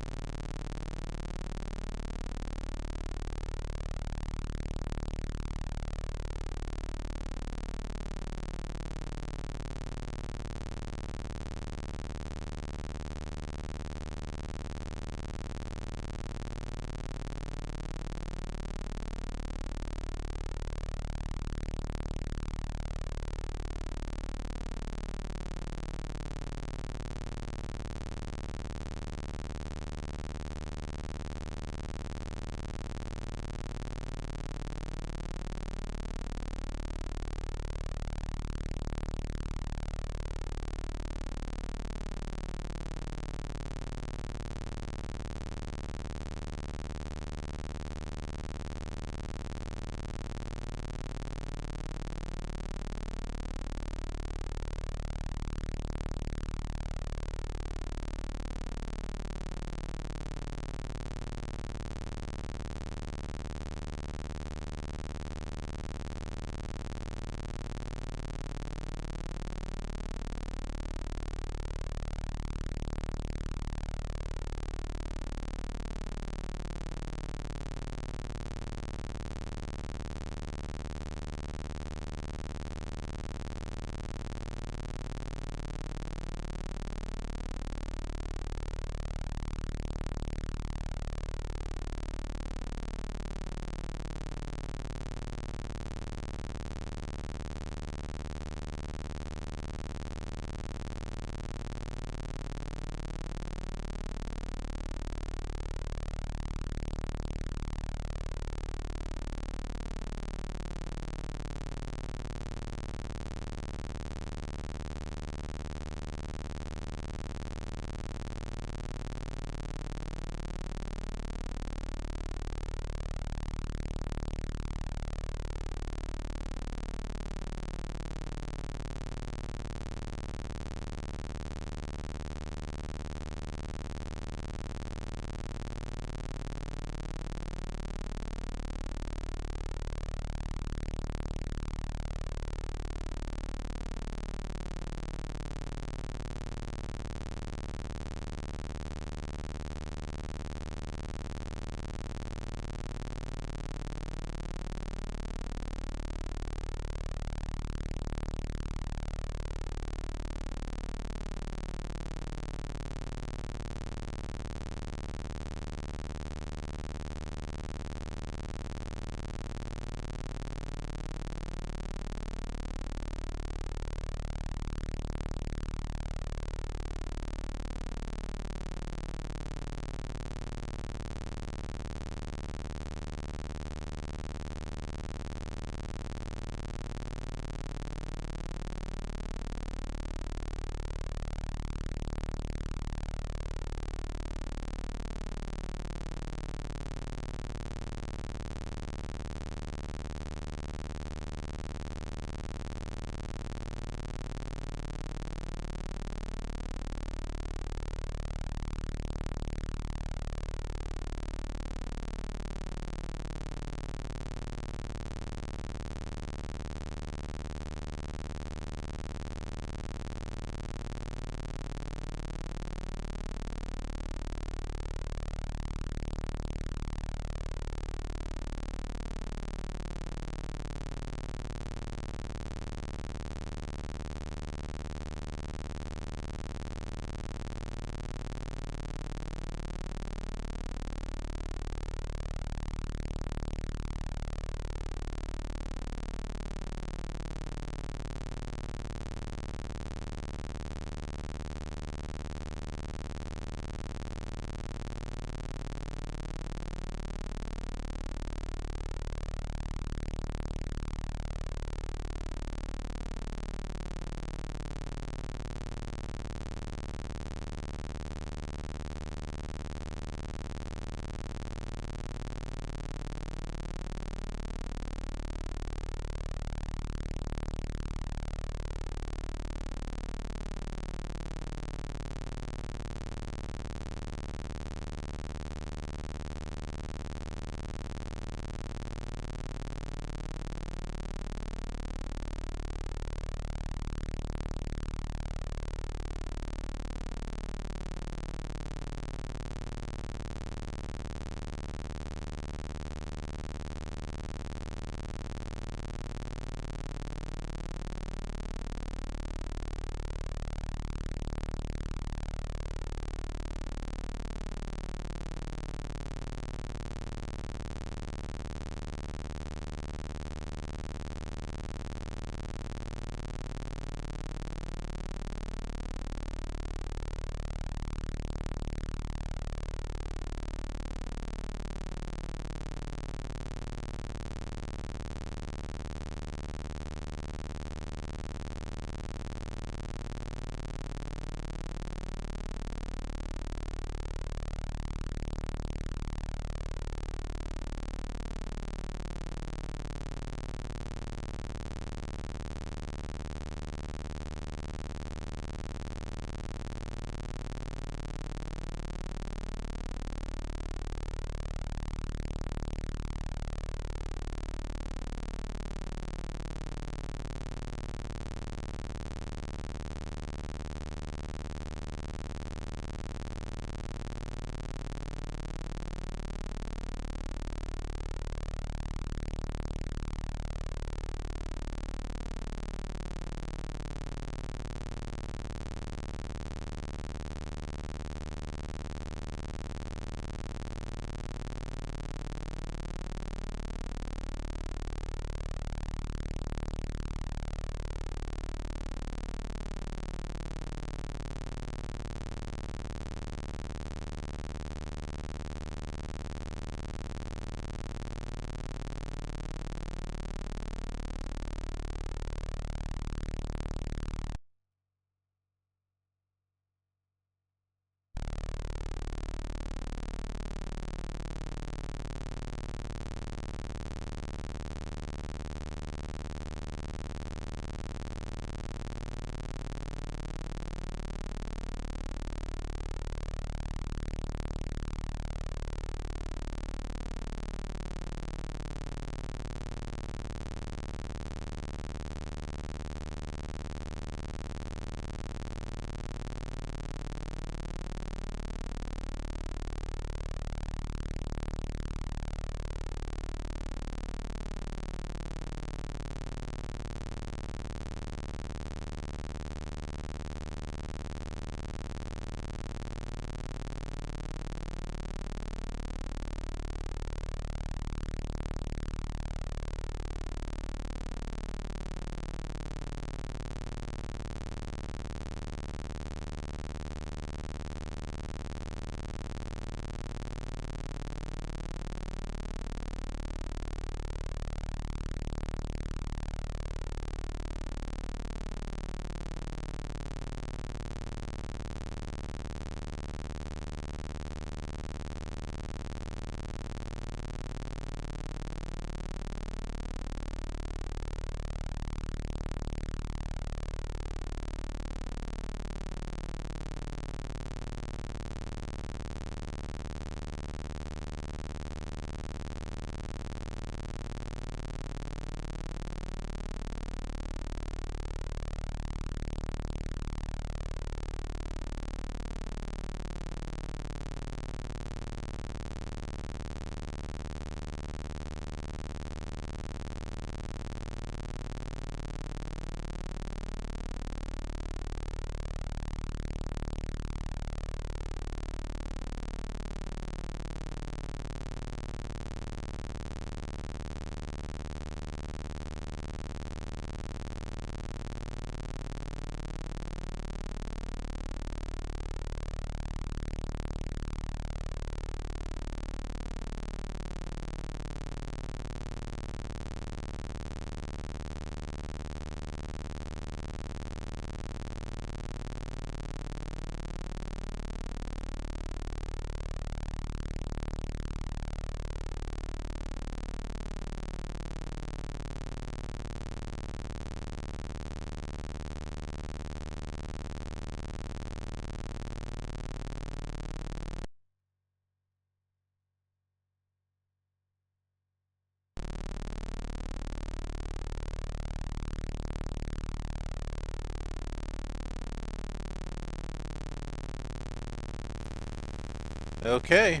Okay.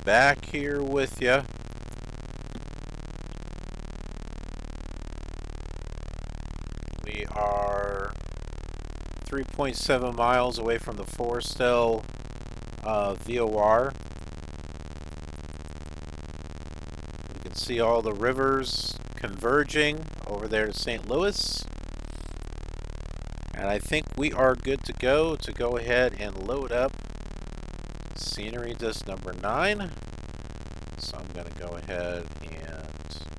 Back here with you. We are 3.7 miles away from the Forestell VOR. You can see all the rivers converging over there to St. Louis. And I think we are good to go ahead and load up scenery disc number 9. So I'm going to go ahead and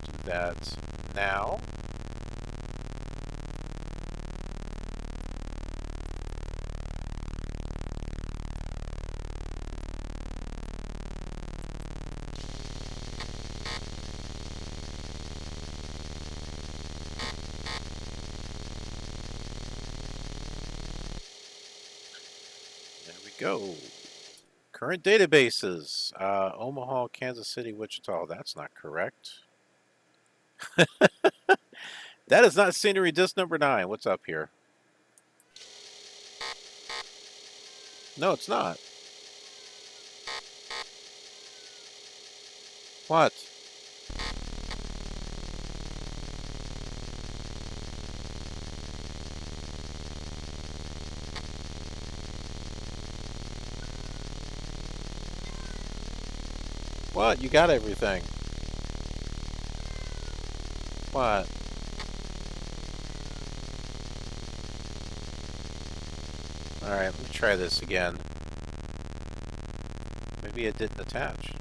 do that now. There we go. Current databases. Omaha, Kansas City, Wichita. That's not correct. That is not scenery disc number 9. What's up here? No, it's not. What? What? You got everything. What? Alright, let me try this again. Maybe it didn't attach.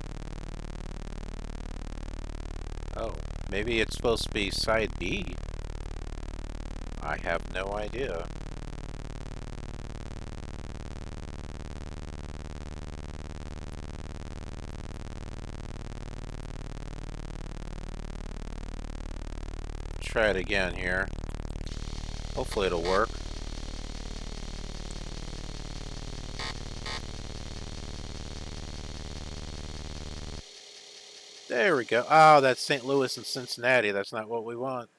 Oh, maybe it's supposed to be side B. I have no idea. Try it again here. Hopefully it'll work. There we go. Oh, that's St. Louis and Cincinnati. That's not what we want.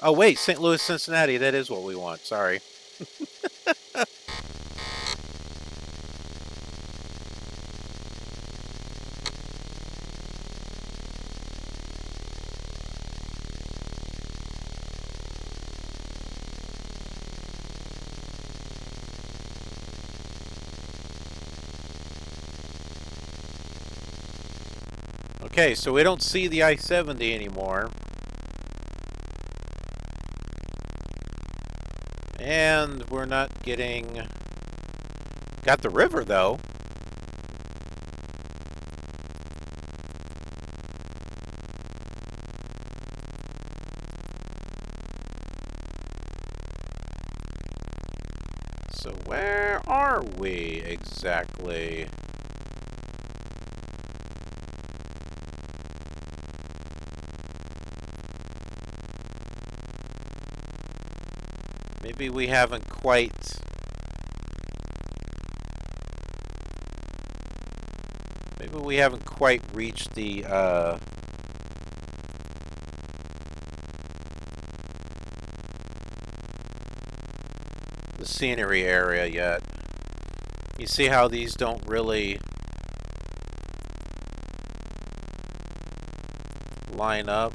Oh, wait. St. Louis, Cincinnati. That is what we want. Sorry. Okay, so we don't see the I-70 anymore. And we're not getting... Got the river, though. So where are we exactly? Maybe we haven't quite... Maybe we haven't quite reached the scenery area yet. You see how these don't really line up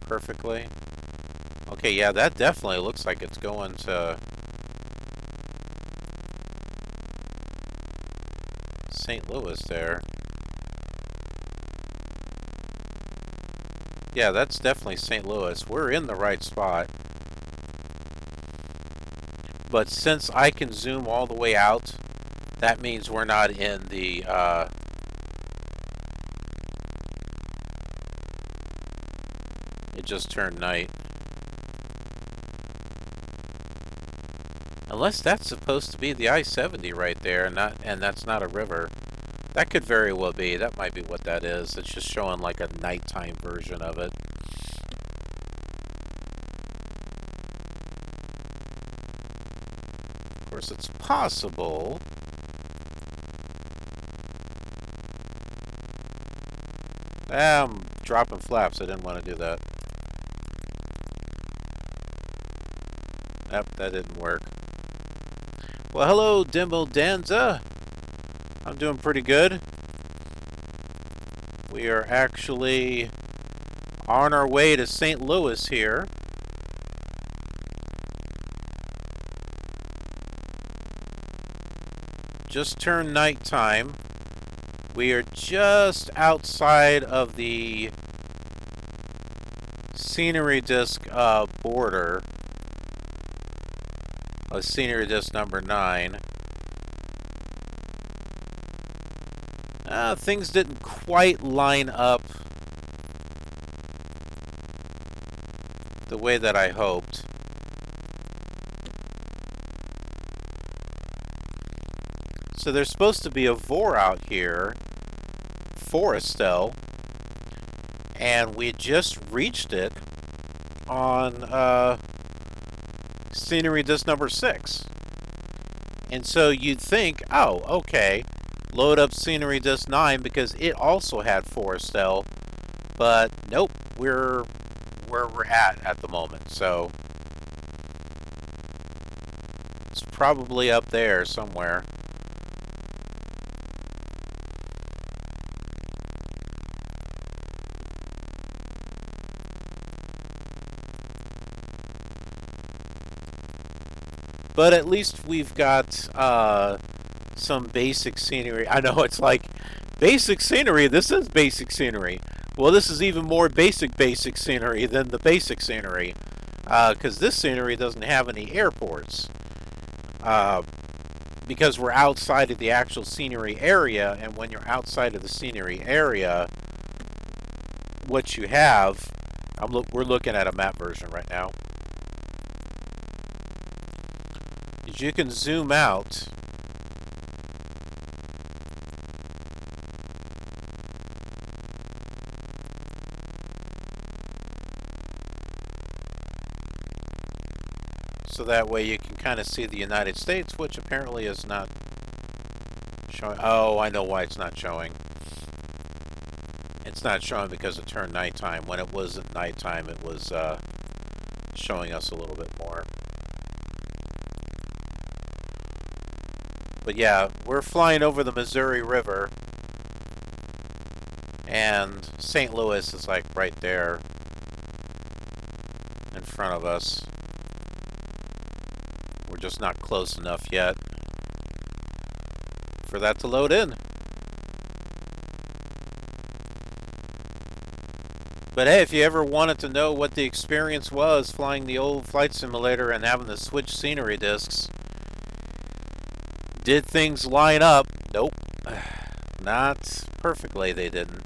perfectly? Okay, yeah, that definitely looks like it's going to St. Louis there. Yeah, that's definitely St. Louis. We're in the right spot. But since I can zoom all the way out, that means we're not in the it just turned night. Unless that's supposed to be the I-70 right there, and that's not a river. That could very well be. That might be what that is. It's just showing like a nighttime version of it. Of course, it's possible. I'm dropping flaps. I didn't want to do that. Yep, that didn't work. Well, hello, DemoDanza. I'm doing pretty good. We are actually on our way to St. Louis here. Just turned nighttime. We are just outside of the scenery disc border of scenery disc number 9. Things didn't quite line up the way that I hoped. So there's supposed to be a VOR out here, Forestel, and we just reached it on scenery disc number 6. And so you'd think, oh, okay, load up scenery disc 9 because it also had Forestel, but nope, we're where we're at the moment. So it's probably up there somewhere. But at least we've got some basic scenery. I know it's like, basic scenery? This is basic scenery. Well, this is even more basic scenery than the basic scenery. Because this scenery doesn't have any airports. Because we're outside of the actual scenery area, and when you're outside of the scenery area, what you have, we're looking at a map version right now, is you can zoom out so that way you can kind of see the United States, which apparently is not showing. Oh, I know why it's not showing. It's not showing because it turned nighttime. When it wasn't nighttime, it was showing us a little bit more. But yeah, we're flying over the Missouri River, and St. Louis is like right there in front of us. We're just not close enough yet for that to load in. But hey, if you ever wanted to know what the experience was flying the old flight simulator and having to switch scenery discs, did things line up? Nope. Not perfectly, they didn't.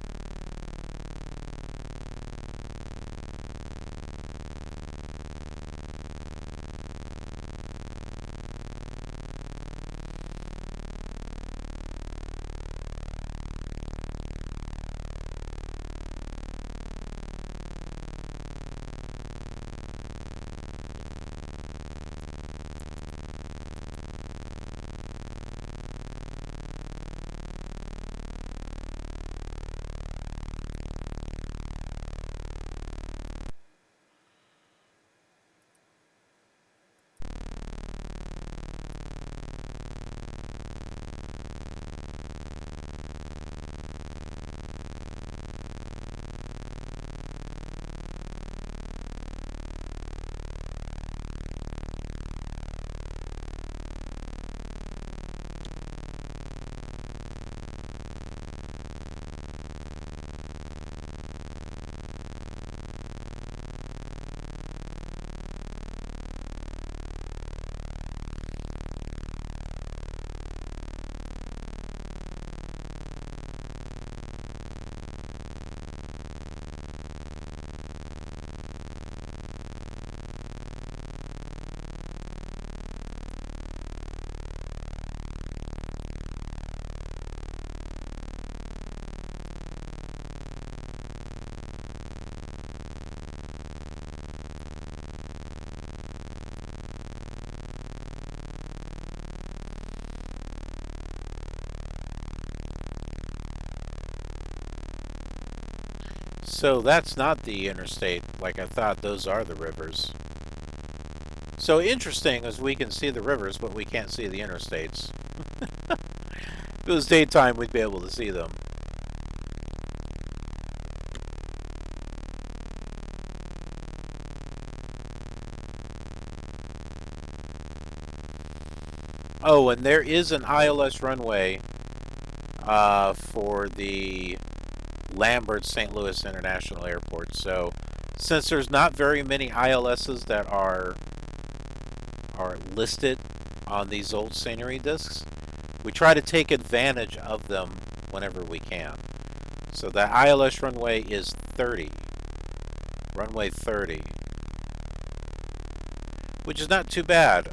So that's not the interstate, like I thought. Those are the rivers. So interesting as we can see the rivers, but we can't see the interstates. If it was daytime, we'd be able to see them. Oh, and there is an ILS runway for the Lambert St. Louis International Airport. So since there's not very many ILSs that are listed on these old scenery discs, we try to take advantage of them whenever we can. So the ILS runway is 30. Runway 30. Which is not too bad.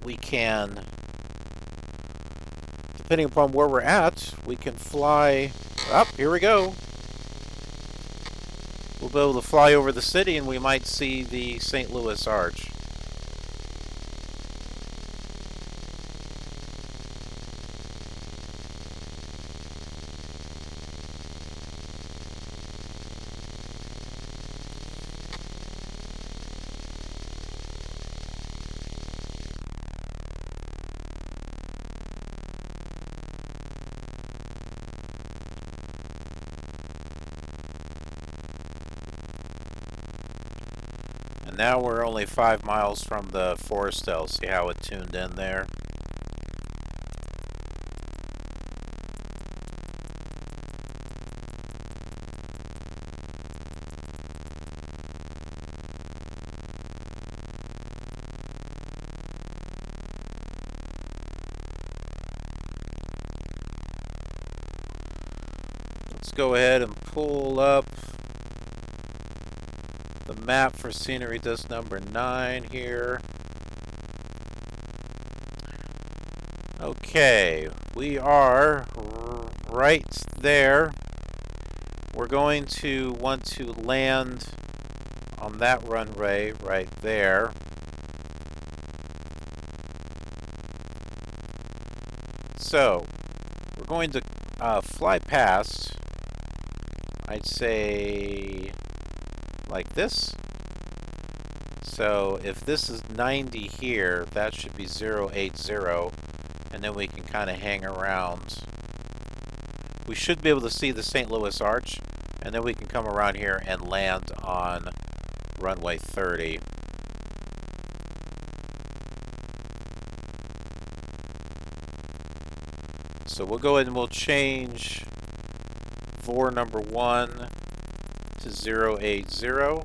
We can, depending upon where we're at, we can fly up. Here we go. We'll be able to fly over the city and we might see the St. Louis Arch. And now we're only 5 miles from the Forestel. See how it tuned in there? Let's go ahead and pull up the map for scenery disc number 9 here. Okay, we are right there. We're going to want to land on that runway right there. So, we're going to fly past, I'd say, like this. So if this is 90 here, that should be 080, and then we can kind of hang around. We should be able to see the St. Louis Arch, and then we can come around here and land on runway 30. So we'll go ahead and we'll change VOR number 1 to 080.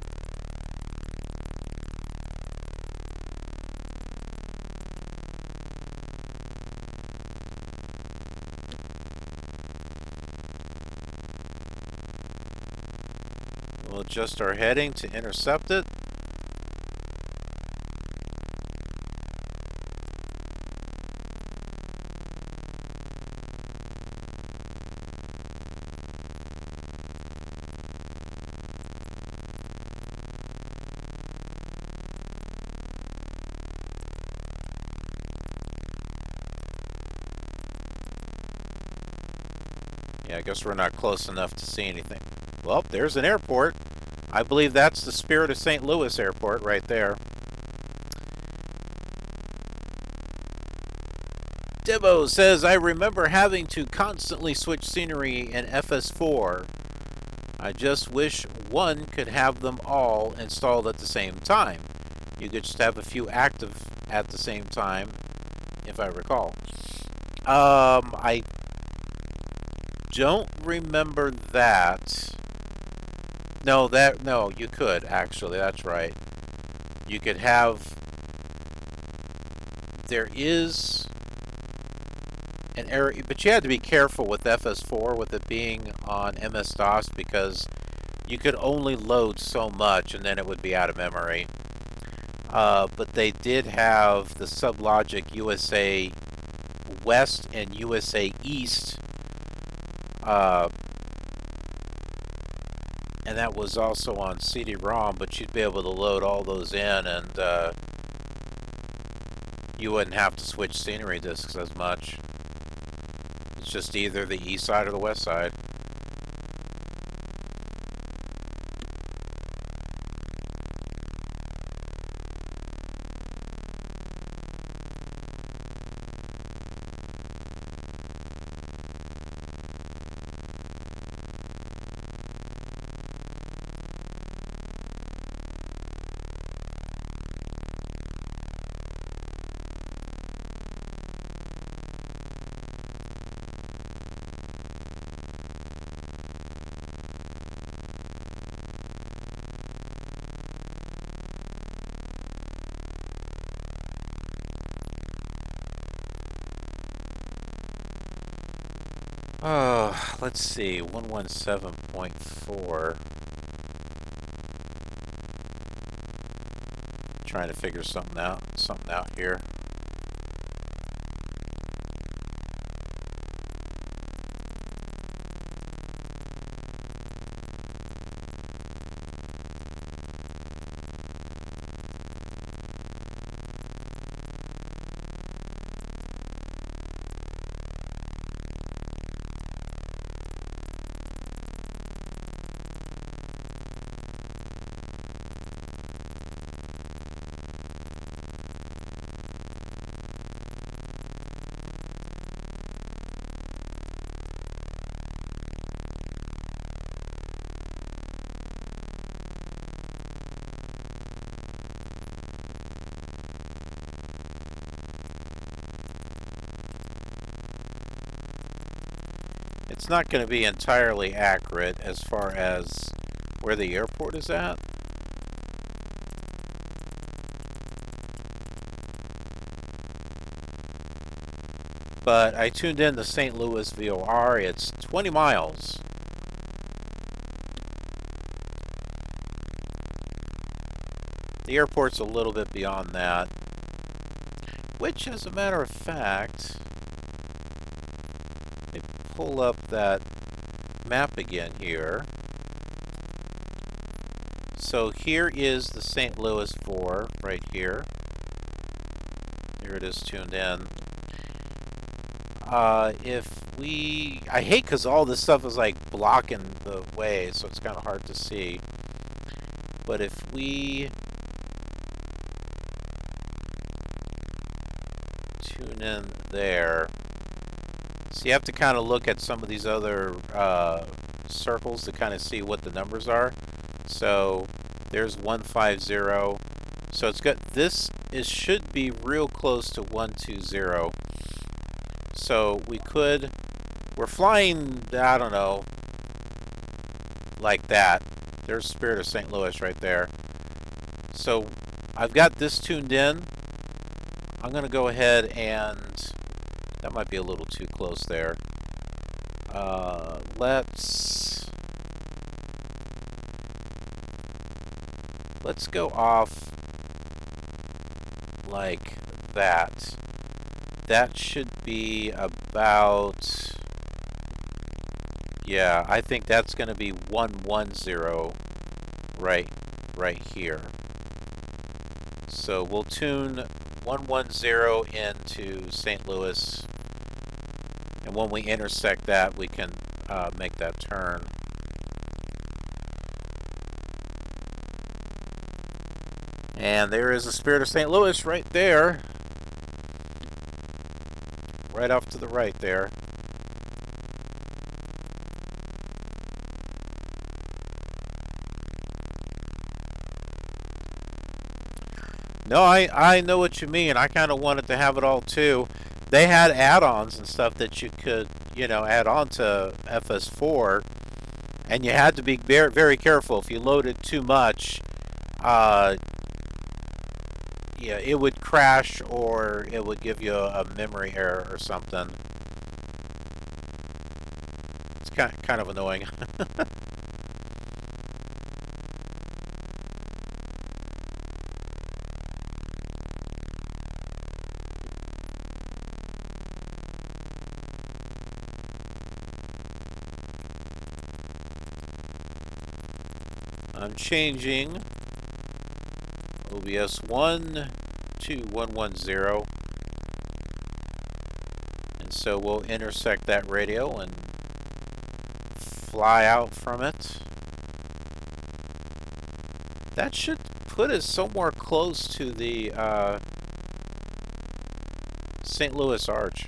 We'll adjust our heading to intercept it. Yeah, I guess we're not close enough to see anything. Well, there's an airport. I believe that's the Spirit of St. Louis Airport right there. Debo says, I remember having to constantly switch scenery in FS4. I just wish one could have them all installed at the same time. You could just have a few active at the same time, if I recall. I don't remember that. No, you could actually. That's right. You could have. There is an error, but you had to be careful with FS4 with it being on MS-DOS because you could only load so much and then it would be out of memory. But they did have the SubLogic USA West and USA East. And that was also on CD-ROM, but you'd be able to load all those in and you wouldn't have to switch scenery discs as much. It's just either the east side or the west side. Oh, let's see. 117.4. Trying to figure something out here. It's not going to be entirely accurate as far as where the airport is at. But I tuned in to St. Louis VOR. It's 20 miles. The airport's a little bit beyond that. Which, as a matter of fact, let me pull up that map again here. So here is the St. Louis VOR right here. Here it is tuned in. I hate because all this stuff is like blocking the way, so it's kind of hard to see. But if we tune in there, so you have to kind of look at some of these other circles to kind of see what the numbers are. So there's 150. So it's got this. It should be real close to 120. So we're flying, I don't know, like that. There's Spirit of St. Louis right there. So I've got this tuned in. I'm going to go ahead and, that might be a little too close there. Let's go off like that. That should be about, yeah, I think that's going to be 110 right here. So we'll tune 110 into St. Louis, and when we intersect that, we can make that turn. And there is the Spirit of St. Louis right there. Right off to the right there. No, I know what you mean. I kind of wanted to have it all too. They had add-ons and stuff that you could, add on to FS4, and you had to be very, very careful. If you loaded too much, yeah, it would crash or it would give you a memory error or something. It's kind of annoying. I'm changing OBS 1 to 110, and so we'll intersect that radio and fly out from it. That should put us somewhere close to the St. Louis Arch.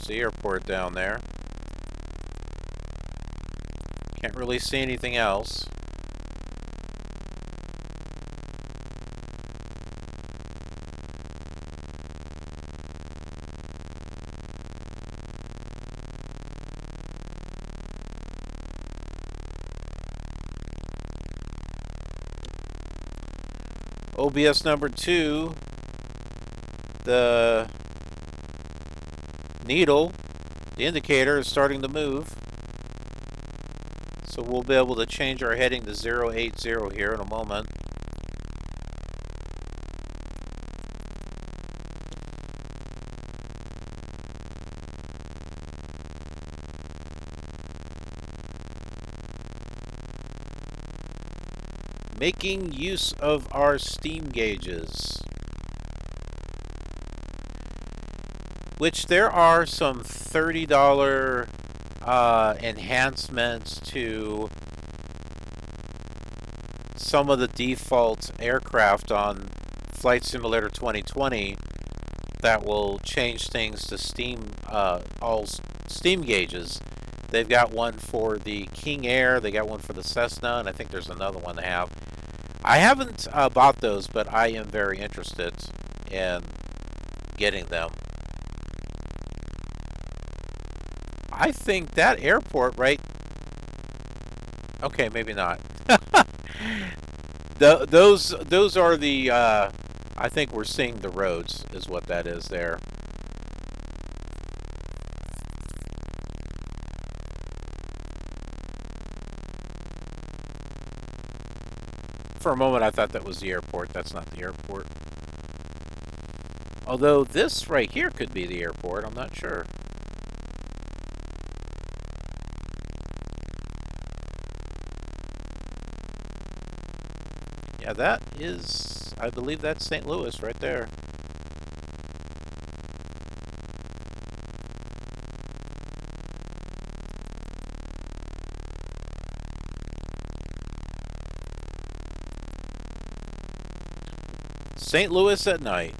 The airport down there. Can't really see anything else. OBS number 2, the needle, the indicator is starting to move. So we'll be able to change our heading to 080 here in a moment. Making use of our steam gauges, which there are some $30 enhancements to some of the default aircraft on Flight Simulator 2020 that will change things to steam, all steam gauges. They've got one for the King Air, they got one for the Cessna, and I think there's another one they have. I haven't bought those, but I am very interested in getting them. I think that airport, right? Okay, maybe not. Those are the, I think we're seeing the roads, is what that is there. For a moment, I thought that was the airport. That's not the airport. Although this right here could be the airport. I'm not sure. Yeah, that is... I believe that's St. Louis right there. St. Louis at night.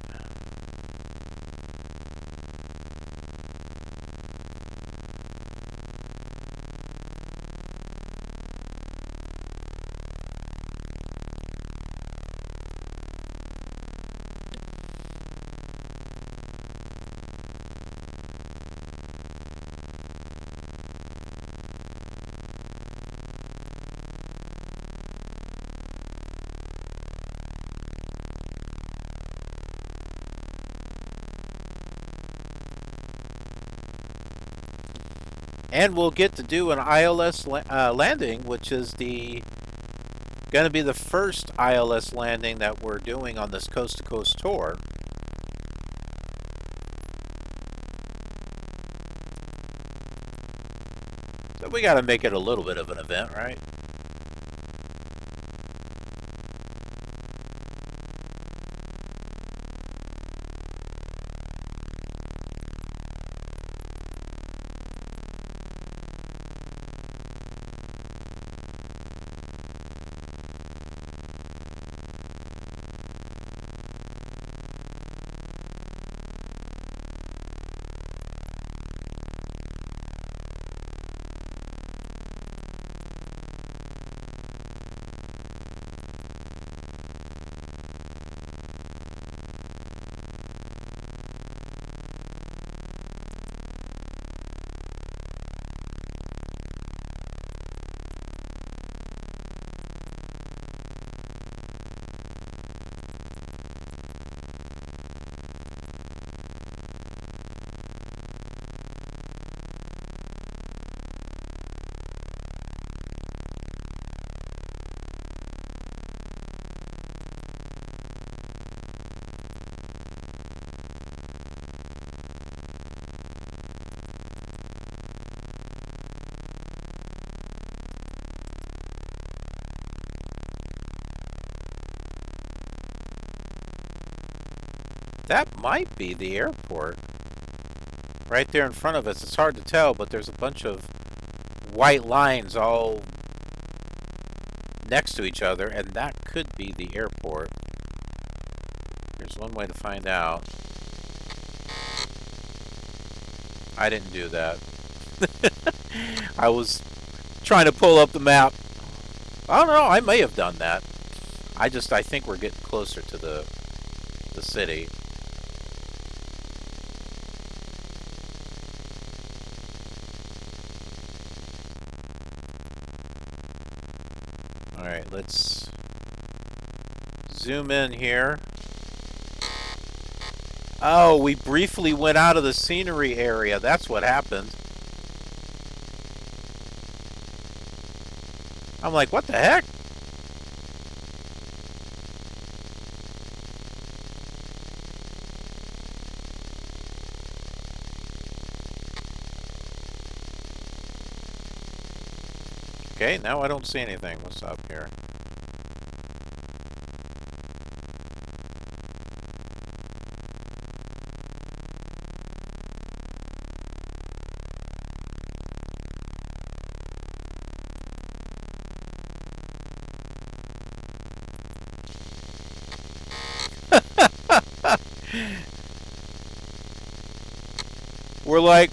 And we'll get to do an ILS landing, which is going to be the first ILS landing that we're doing on this coast-to-coast tour. So we got to make it a little bit of an event, right? That might be the airport. Right there in front of us. It's hard to tell, but there's a bunch of white lines all next to each other, and that could be the airport. There's one way to find out. I didn't do that. I was trying to pull up the map. I don't know, I may have done that. I think we're getting closer to the city. Alright, let's zoom in here. Oh, we briefly went out of the scenery area. That's what happened. I'm like, what the heck? Okay, now I don't see anything. What's up here?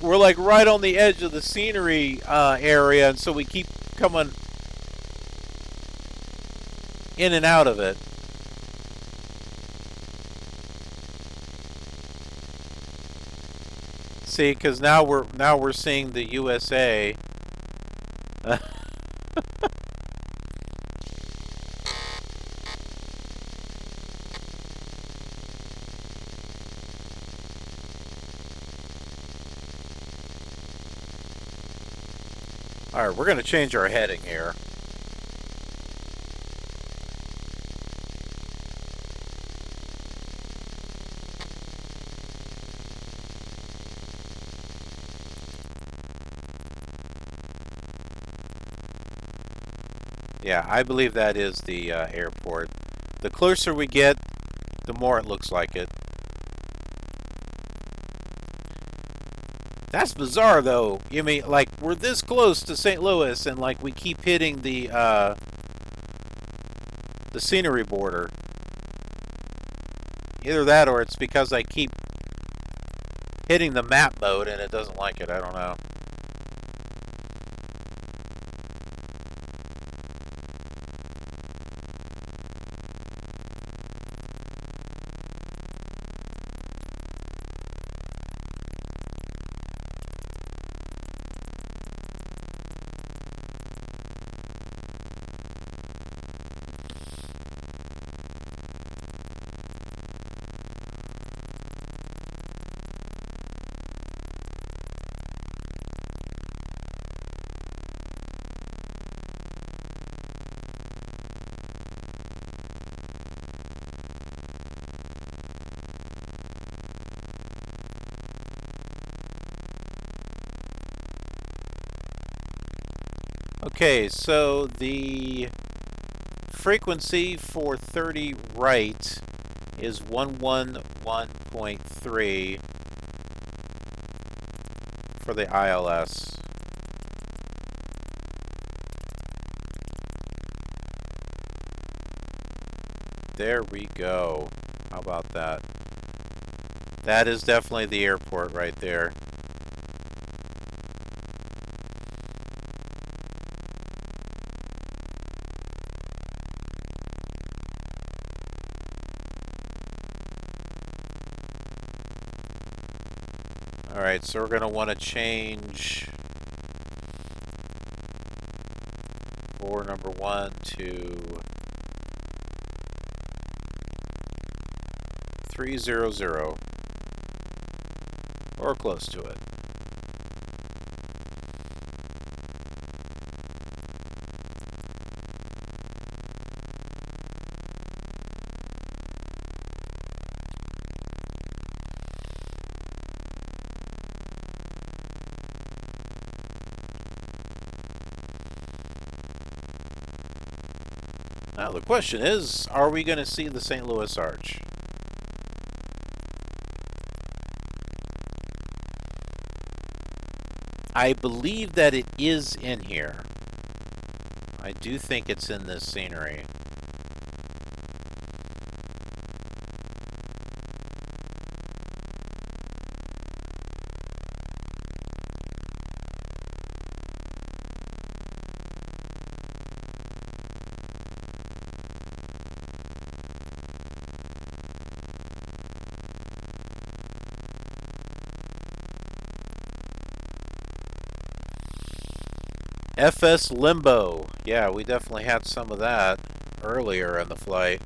We're like right on the edge of the scenery area, and so we keep coming in and out of it. See, because now we're seeing the USA. All right, we're going to change our heading here. Yeah, I believe that is the airport. The closer we get, the more it looks like it. That's bizarre, though. You mean, like, we're this close to St. Louis, and, like, we keep hitting the scenery border. Either that, or it's because I keep hitting the map mode, and it doesn't like it. I don't know. Okay, so the frequency for 30 right is 111.3 for the ILS. There we go. How about that? That is definitely the airport right there. Alright, so we're going to want to change for number 1 to 300 or close to it. Now the question is, are we going to see the St. Louis Arch? I believe that it is in here. I do think it's in this scenery. FS Limbo. Yeah, we definitely had some of that earlier in the flight.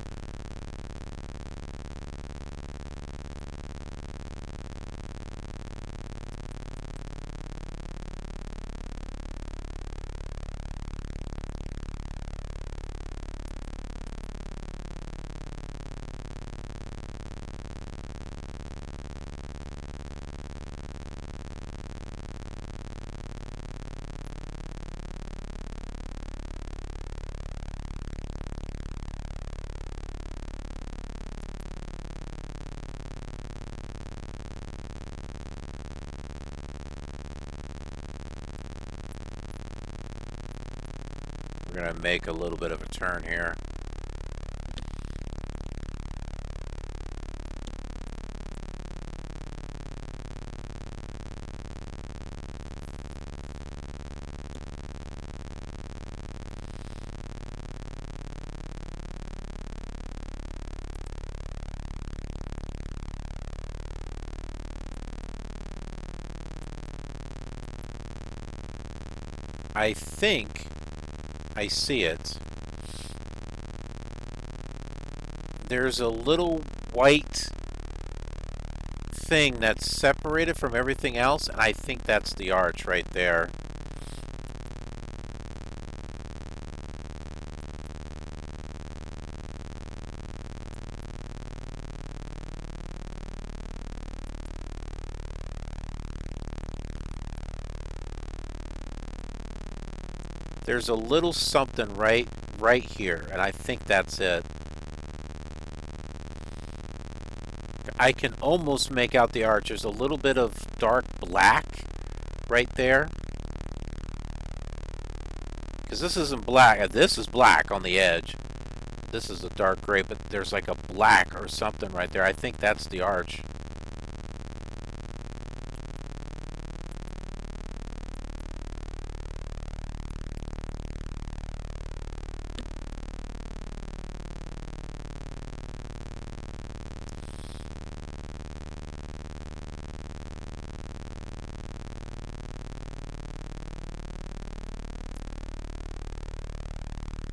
We're going to make a little bit of a turn here. I think I see it. There's a little white thing that's separated from everything else, and I think that's the arch right there. There's a little something right here, and I think that's it. I can almost make out the arch. There's a little bit of dark black right there. Because this isn't black. This is black on the edge. This is a dark gray, but there's like a black or something right there. I think that's the arch.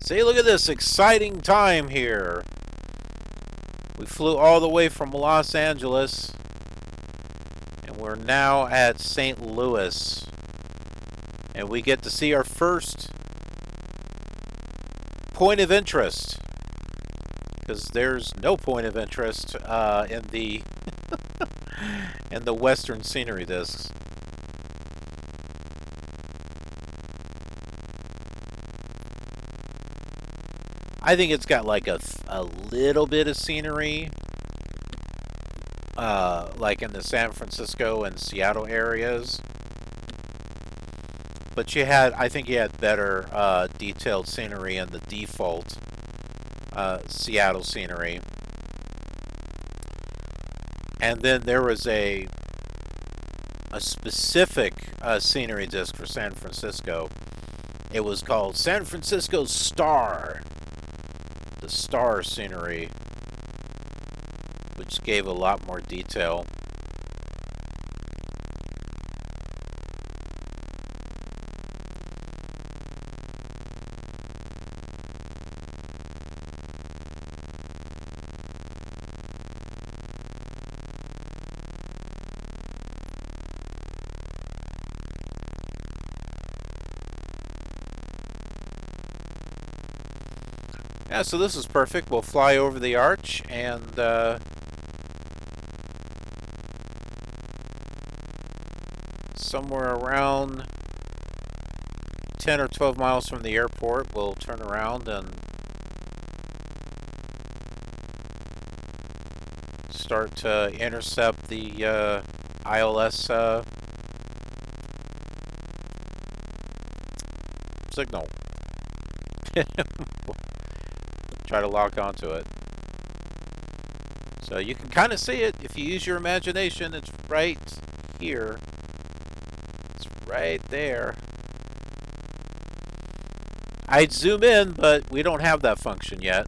See, look at this exciting time here. We flew all the way from Los Angeles, and we're now at St. Louis. And we get to see our first point of interest, because there's no point of interest in the in the Western scenery discs. I think it's got like a little bit of scenery, like in the San Francisco and Seattle areas. But I think you had better detailed scenery in the default Seattle scenery. And then there was a specific scenery disc for San Francisco. It was called San Francisco Star. The Star scenery, which gave a lot more detail. Yeah, so this is perfect. We'll fly over the arch and somewhere around 10 or 12 miles from the airport, we'll turn around and start to intercept the ILS signal. Try to lock onto it. So you can kind of see it if you use your imagination. It's right here. It's right there. I'd zoom in, but we don't have that function yet.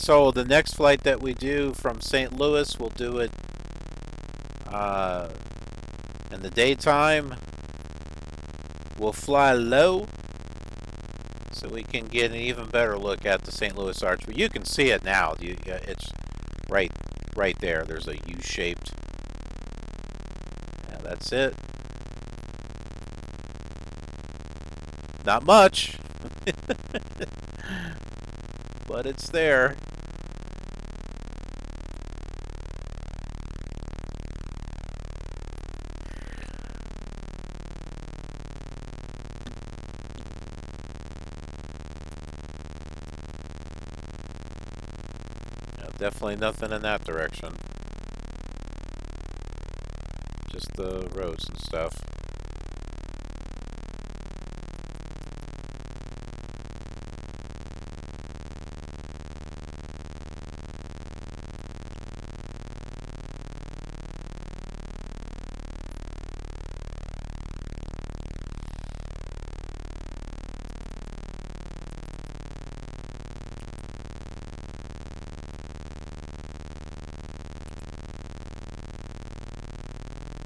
So the next flight that we do from St. Louis, we'll do it In the daytime, we'll fly low so we can get an even better look at the St. Louis Arch. But you can see it now. It's right there. There's a U-shaped. Yeah, that's it. Not much, but it's there. Definitely nothing in that direction. Just the roads and stuff.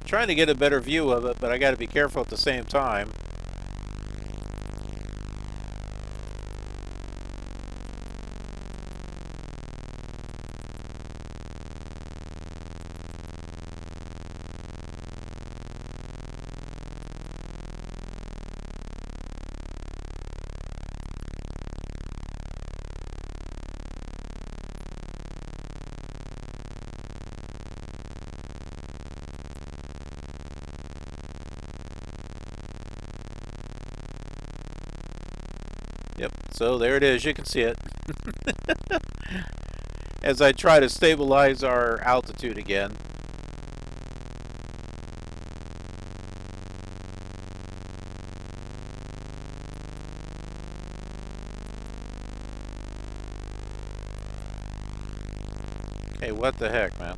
Trying to get a better view of it, but I got to be careful at the same time. Yep, so there it is. You can see it. As I try to stabilize our altitude again. Hey, what the heck, man?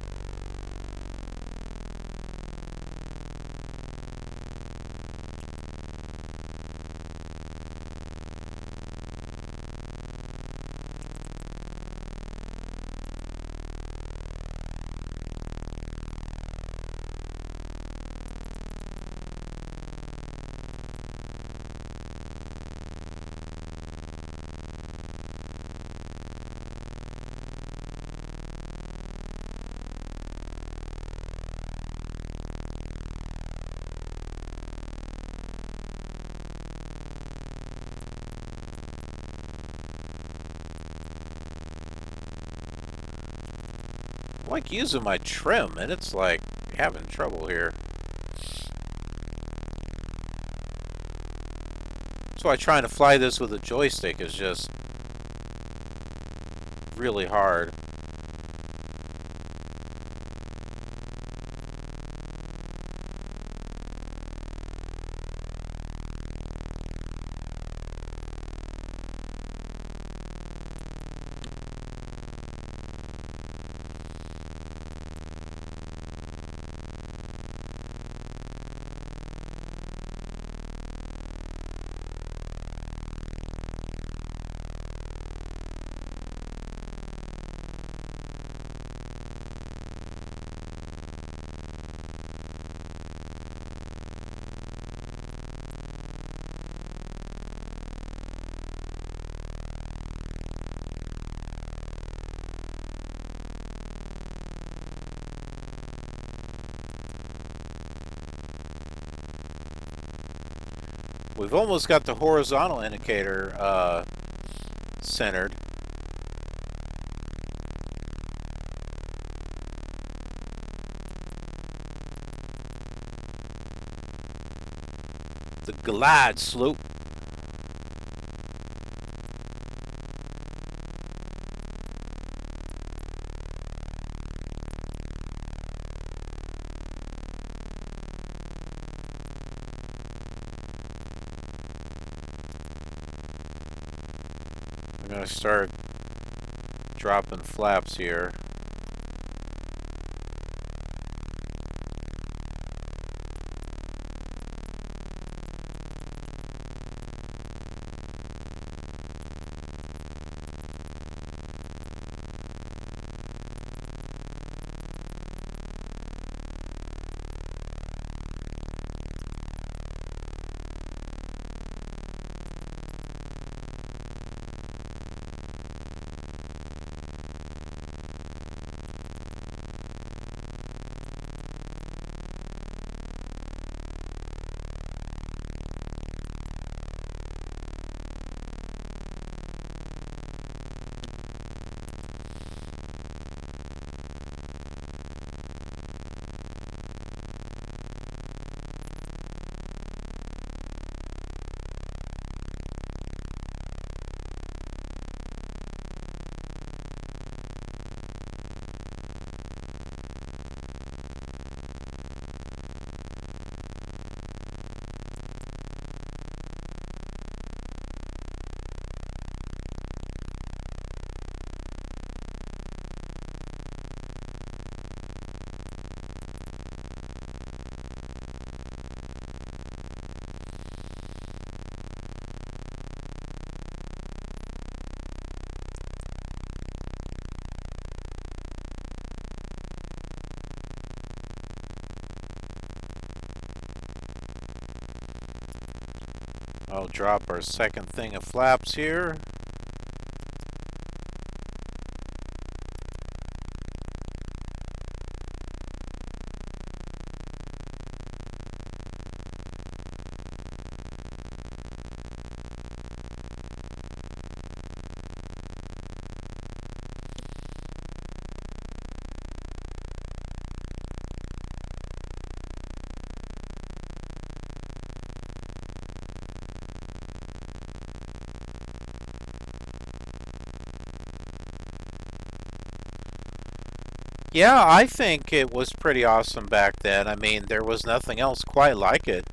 I like using my trim, and it's like having trouble here. That's why trying to fly this with a joystick is just really hard. We've almost got the horizontal indicator centered. The glide slope. I'm going to start dropping flaps here. I'll drop our second thing of flaps here. Yeah, I think it was pretty awesome back then. I mean, there was nothing else quite like it.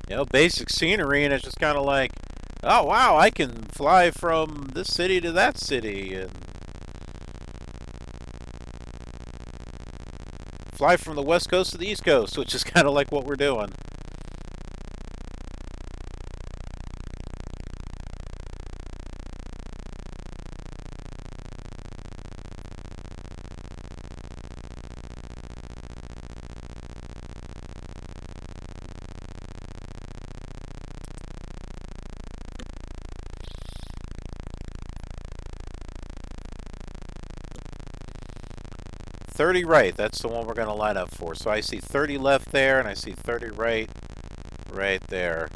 You know, basic scenery, and it's just kind of like, oh wow, I can fly from this city to that city, and fly from the west coast to the east coast, which is kind of like what we're doing. "30 right," that's the one we're going to line up for. So I see 30 left there, and I see 30 right, right there.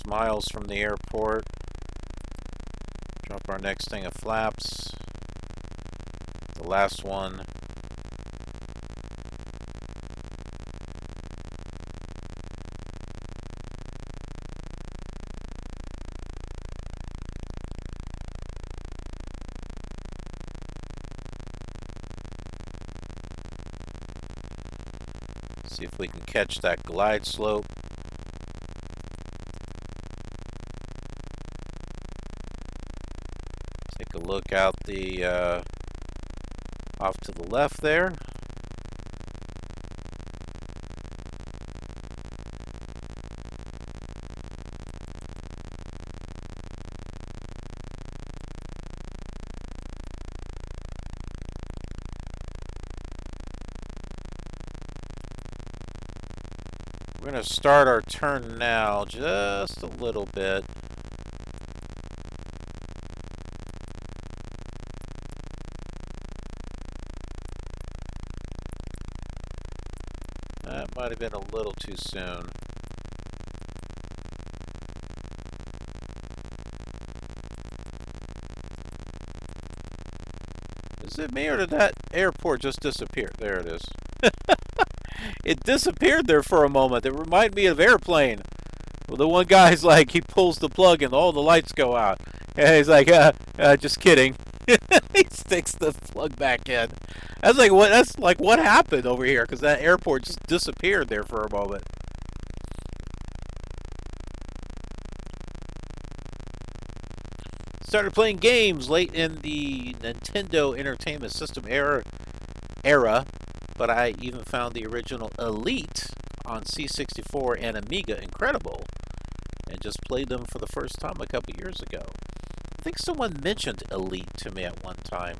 Miles from the airport. Drop our next thing of flaps. The last one. See if we can catch that glide slope. Take a look out the off to the left there. We're going to start our turn now just a little bit. That might have been a little too soon. Is it me, or did that airport just disappear? There it is. It disappeared there for a moment. It reminded me of Airplane. Well, the one guy's like, he pulls the plug and all the lights go out. And he's like, just kidding. He sticks the plug back in. I was like, what? That's like, what happened over here? Because that airport just disappeared there for a moment. Started playing games late in the Nintendo Entertainment System era, but I even found the original Elite on C64 and Amiga incredible, and just played them for the first time a couple years ago. I think someone mentioned Elite to me at one time.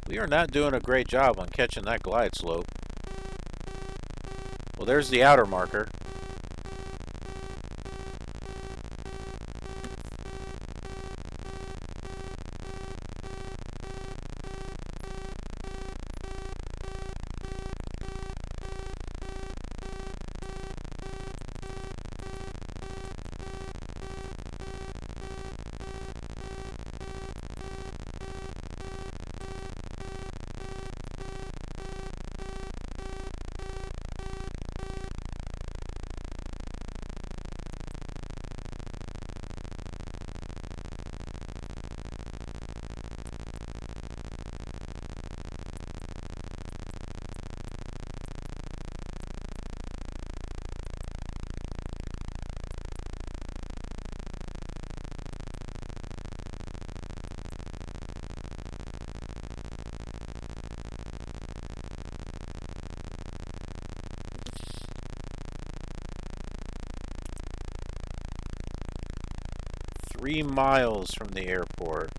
We are not doing a great job on catching that glide slope. Well, there's the outer marker. 3 miles from the airport.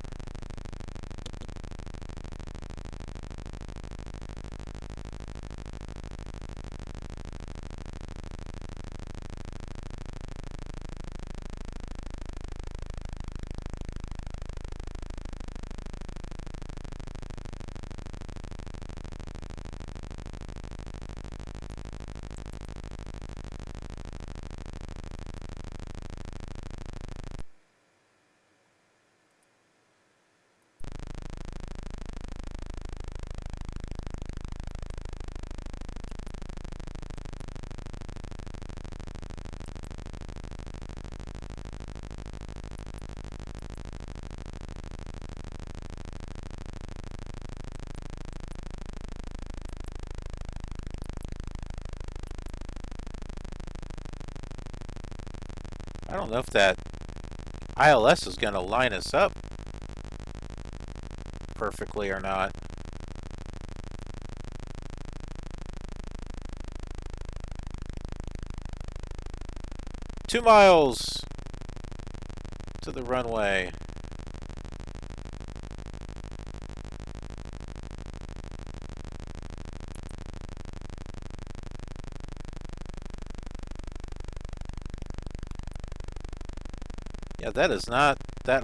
I don't know if that ILS is going to line us up perfectly or not. Two miles to the runway. Yeah, that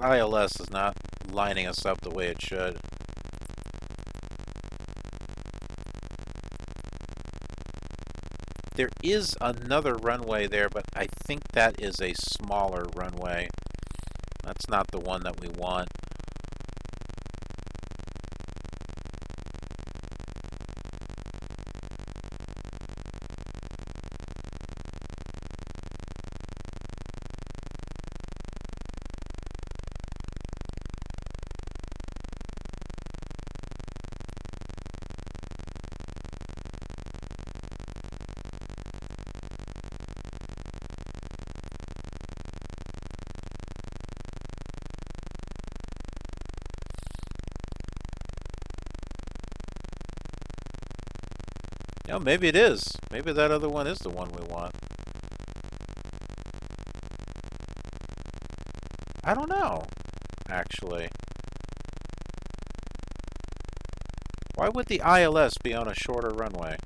ILS is not lining us up the way it should. There is another runway there, but I think that is a smaller runway. That's not the one that we want. Yeah, maybe it is. Maybe that other one is the one we want. I don't know, actually. Why would the ILS be on a shorter runway?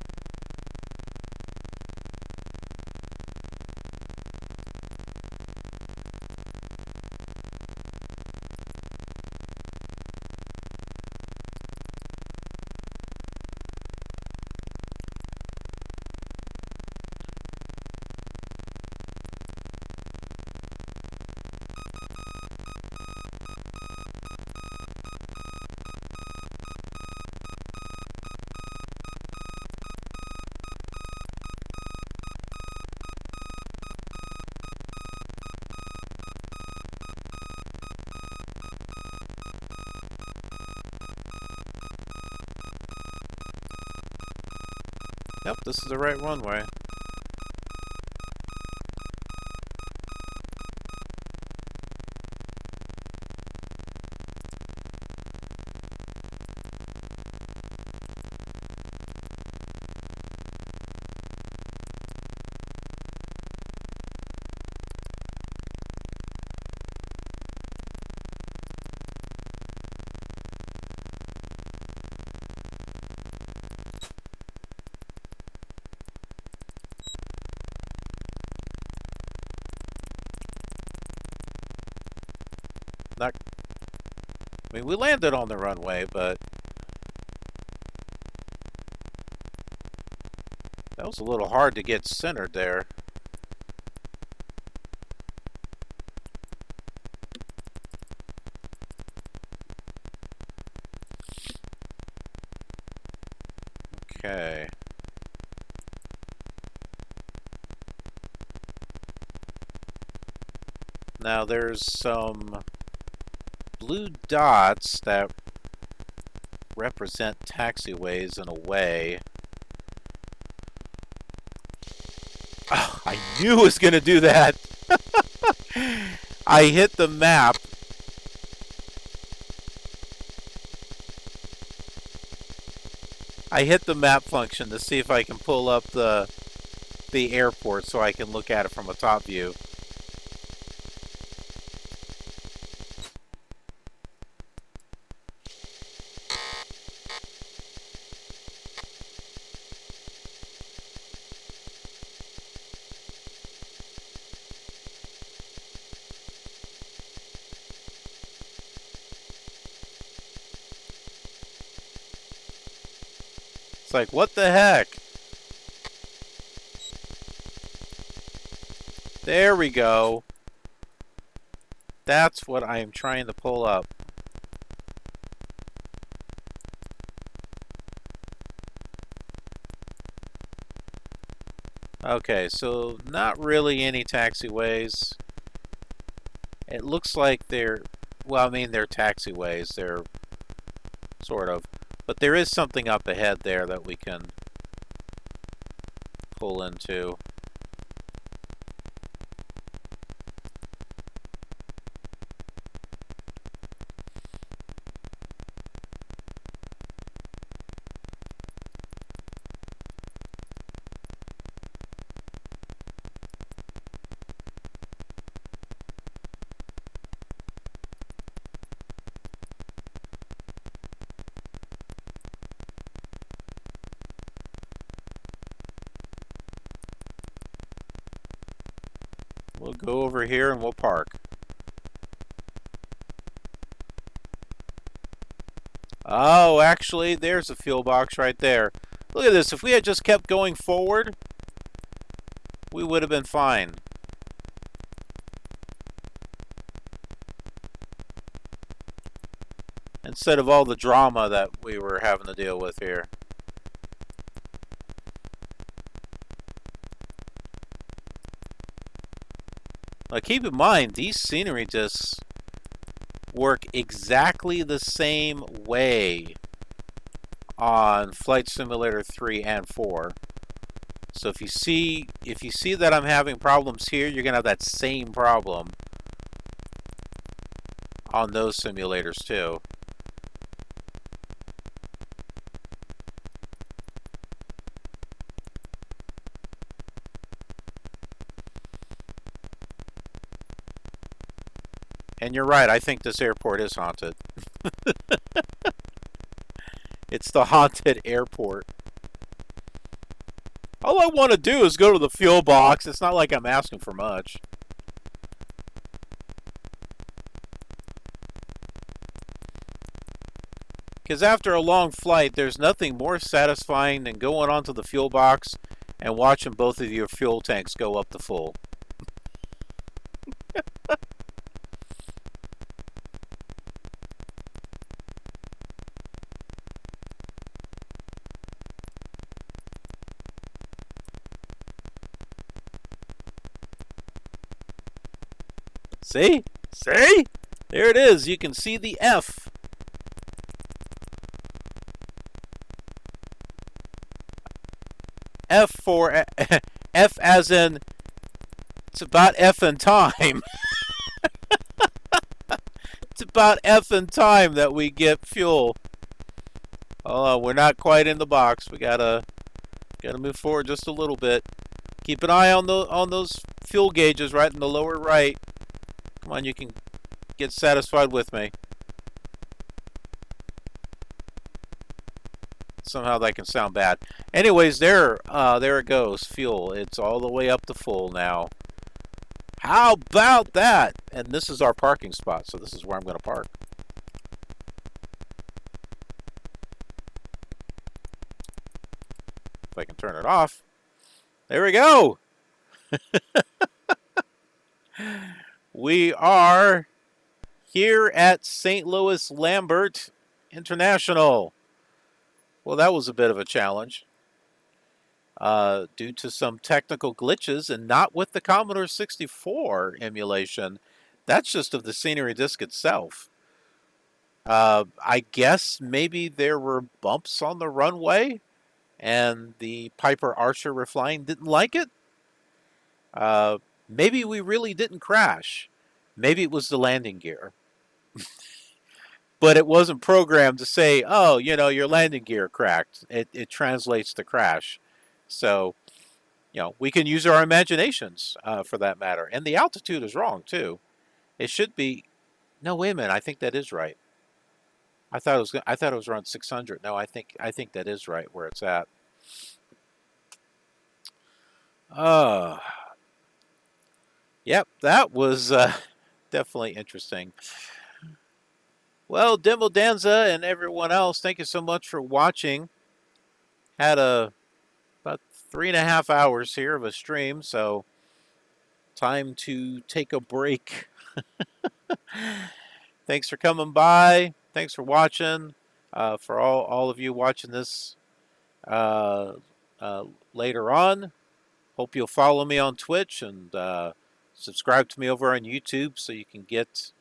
Yep, this is the right runway. Not, I mean, we landed on the runway, but that was a little hard to get centered there. Okay. Now there's some blue dots that represent taxiways in a way. Oh, I knew it was going to do that. I hit the map. I hit the map function to see if I can pull up the airport so I can look at it from a top view. It's like, what the heck? There we go. That's what I am trying to pull up. Okay, so not really any taxiways. It looks like they're, well, I mean, they're taxiways. They're sort of. But there is something up ahead there that we can pull into. We'll go over here and we'll park. Oh, actually, there's a fuel box right there. Look at this. If we had just kept going forward, we would have been fine. Instead of all the drama that we were having to deal with here. Now, keep in mind, these scenery discs work exactly the same way on Flight Simulator 3 and 4. So if you see that I'm having problems here, you're going to have that same problem on those simulators too. And you're right, I think this airport is haunted. It's the haunted airport. All I want to do is go to the fuel box. It's not like I'm asking for much. Because after a long flight, there's nothing more satisfying than going onto the fuel box and watching both of your fuel tanks go up to full. See? See? There it is. You can see the F. F for F as in it's about F in time. It's about F in time that we get fuel. Oh, we're not quite in the box. We gotta move forward just a little bit. Keep an eye on those fuel gauges right in the lower right. Come on, you can get satisfied with me. Somehow that can sound bad. Anyways, there it goes. Fuel. It's all the way up to full now. How about that? And this is our parking spot, so this is where I'm going to park. If I can turn it off. There we go. We are here at St. Louis Lambert International. Well, that was a bit of a challenge due to some technical glitches and not with the Commodore 64 emulation. That's just of the scenery disc itself. I guess maybe there were bumps on the runway and the Piper Archer reflying didn't like it. Maybe we really didn't crash. Maybe it was the landing gear. But it wasn't programmed to say, oh, you know, your landing gear cracked. It translates to crash. So, you know, we can use our imaginations for that matter. And the altitude is wrong, too. It should be... No, wait a minute. I think that is right. I thought it was around 600. No, I think that is right where it's at. Yep, that was definitely interesting. Well, DemoDanza and everyone else, thank you so much for watching. had about 3.5 hours here of a stream, so time to take a break. Thanks for coming by. Thanks for watching. For all of you watching this uh, later on, hope you'll follow me on Twitch and subscribe to me over on YouTube so you can get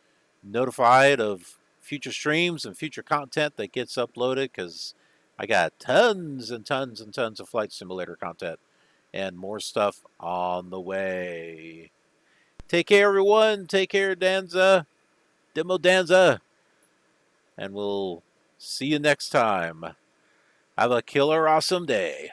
notified of future streams and future content that gets uploaded, because I got tons and tons and tons of Flight Simulator content and more stuff on the way. Take care, everyone. Take care, Danza. DemoDanza. And we'll see you next time. Have a killer awesome day.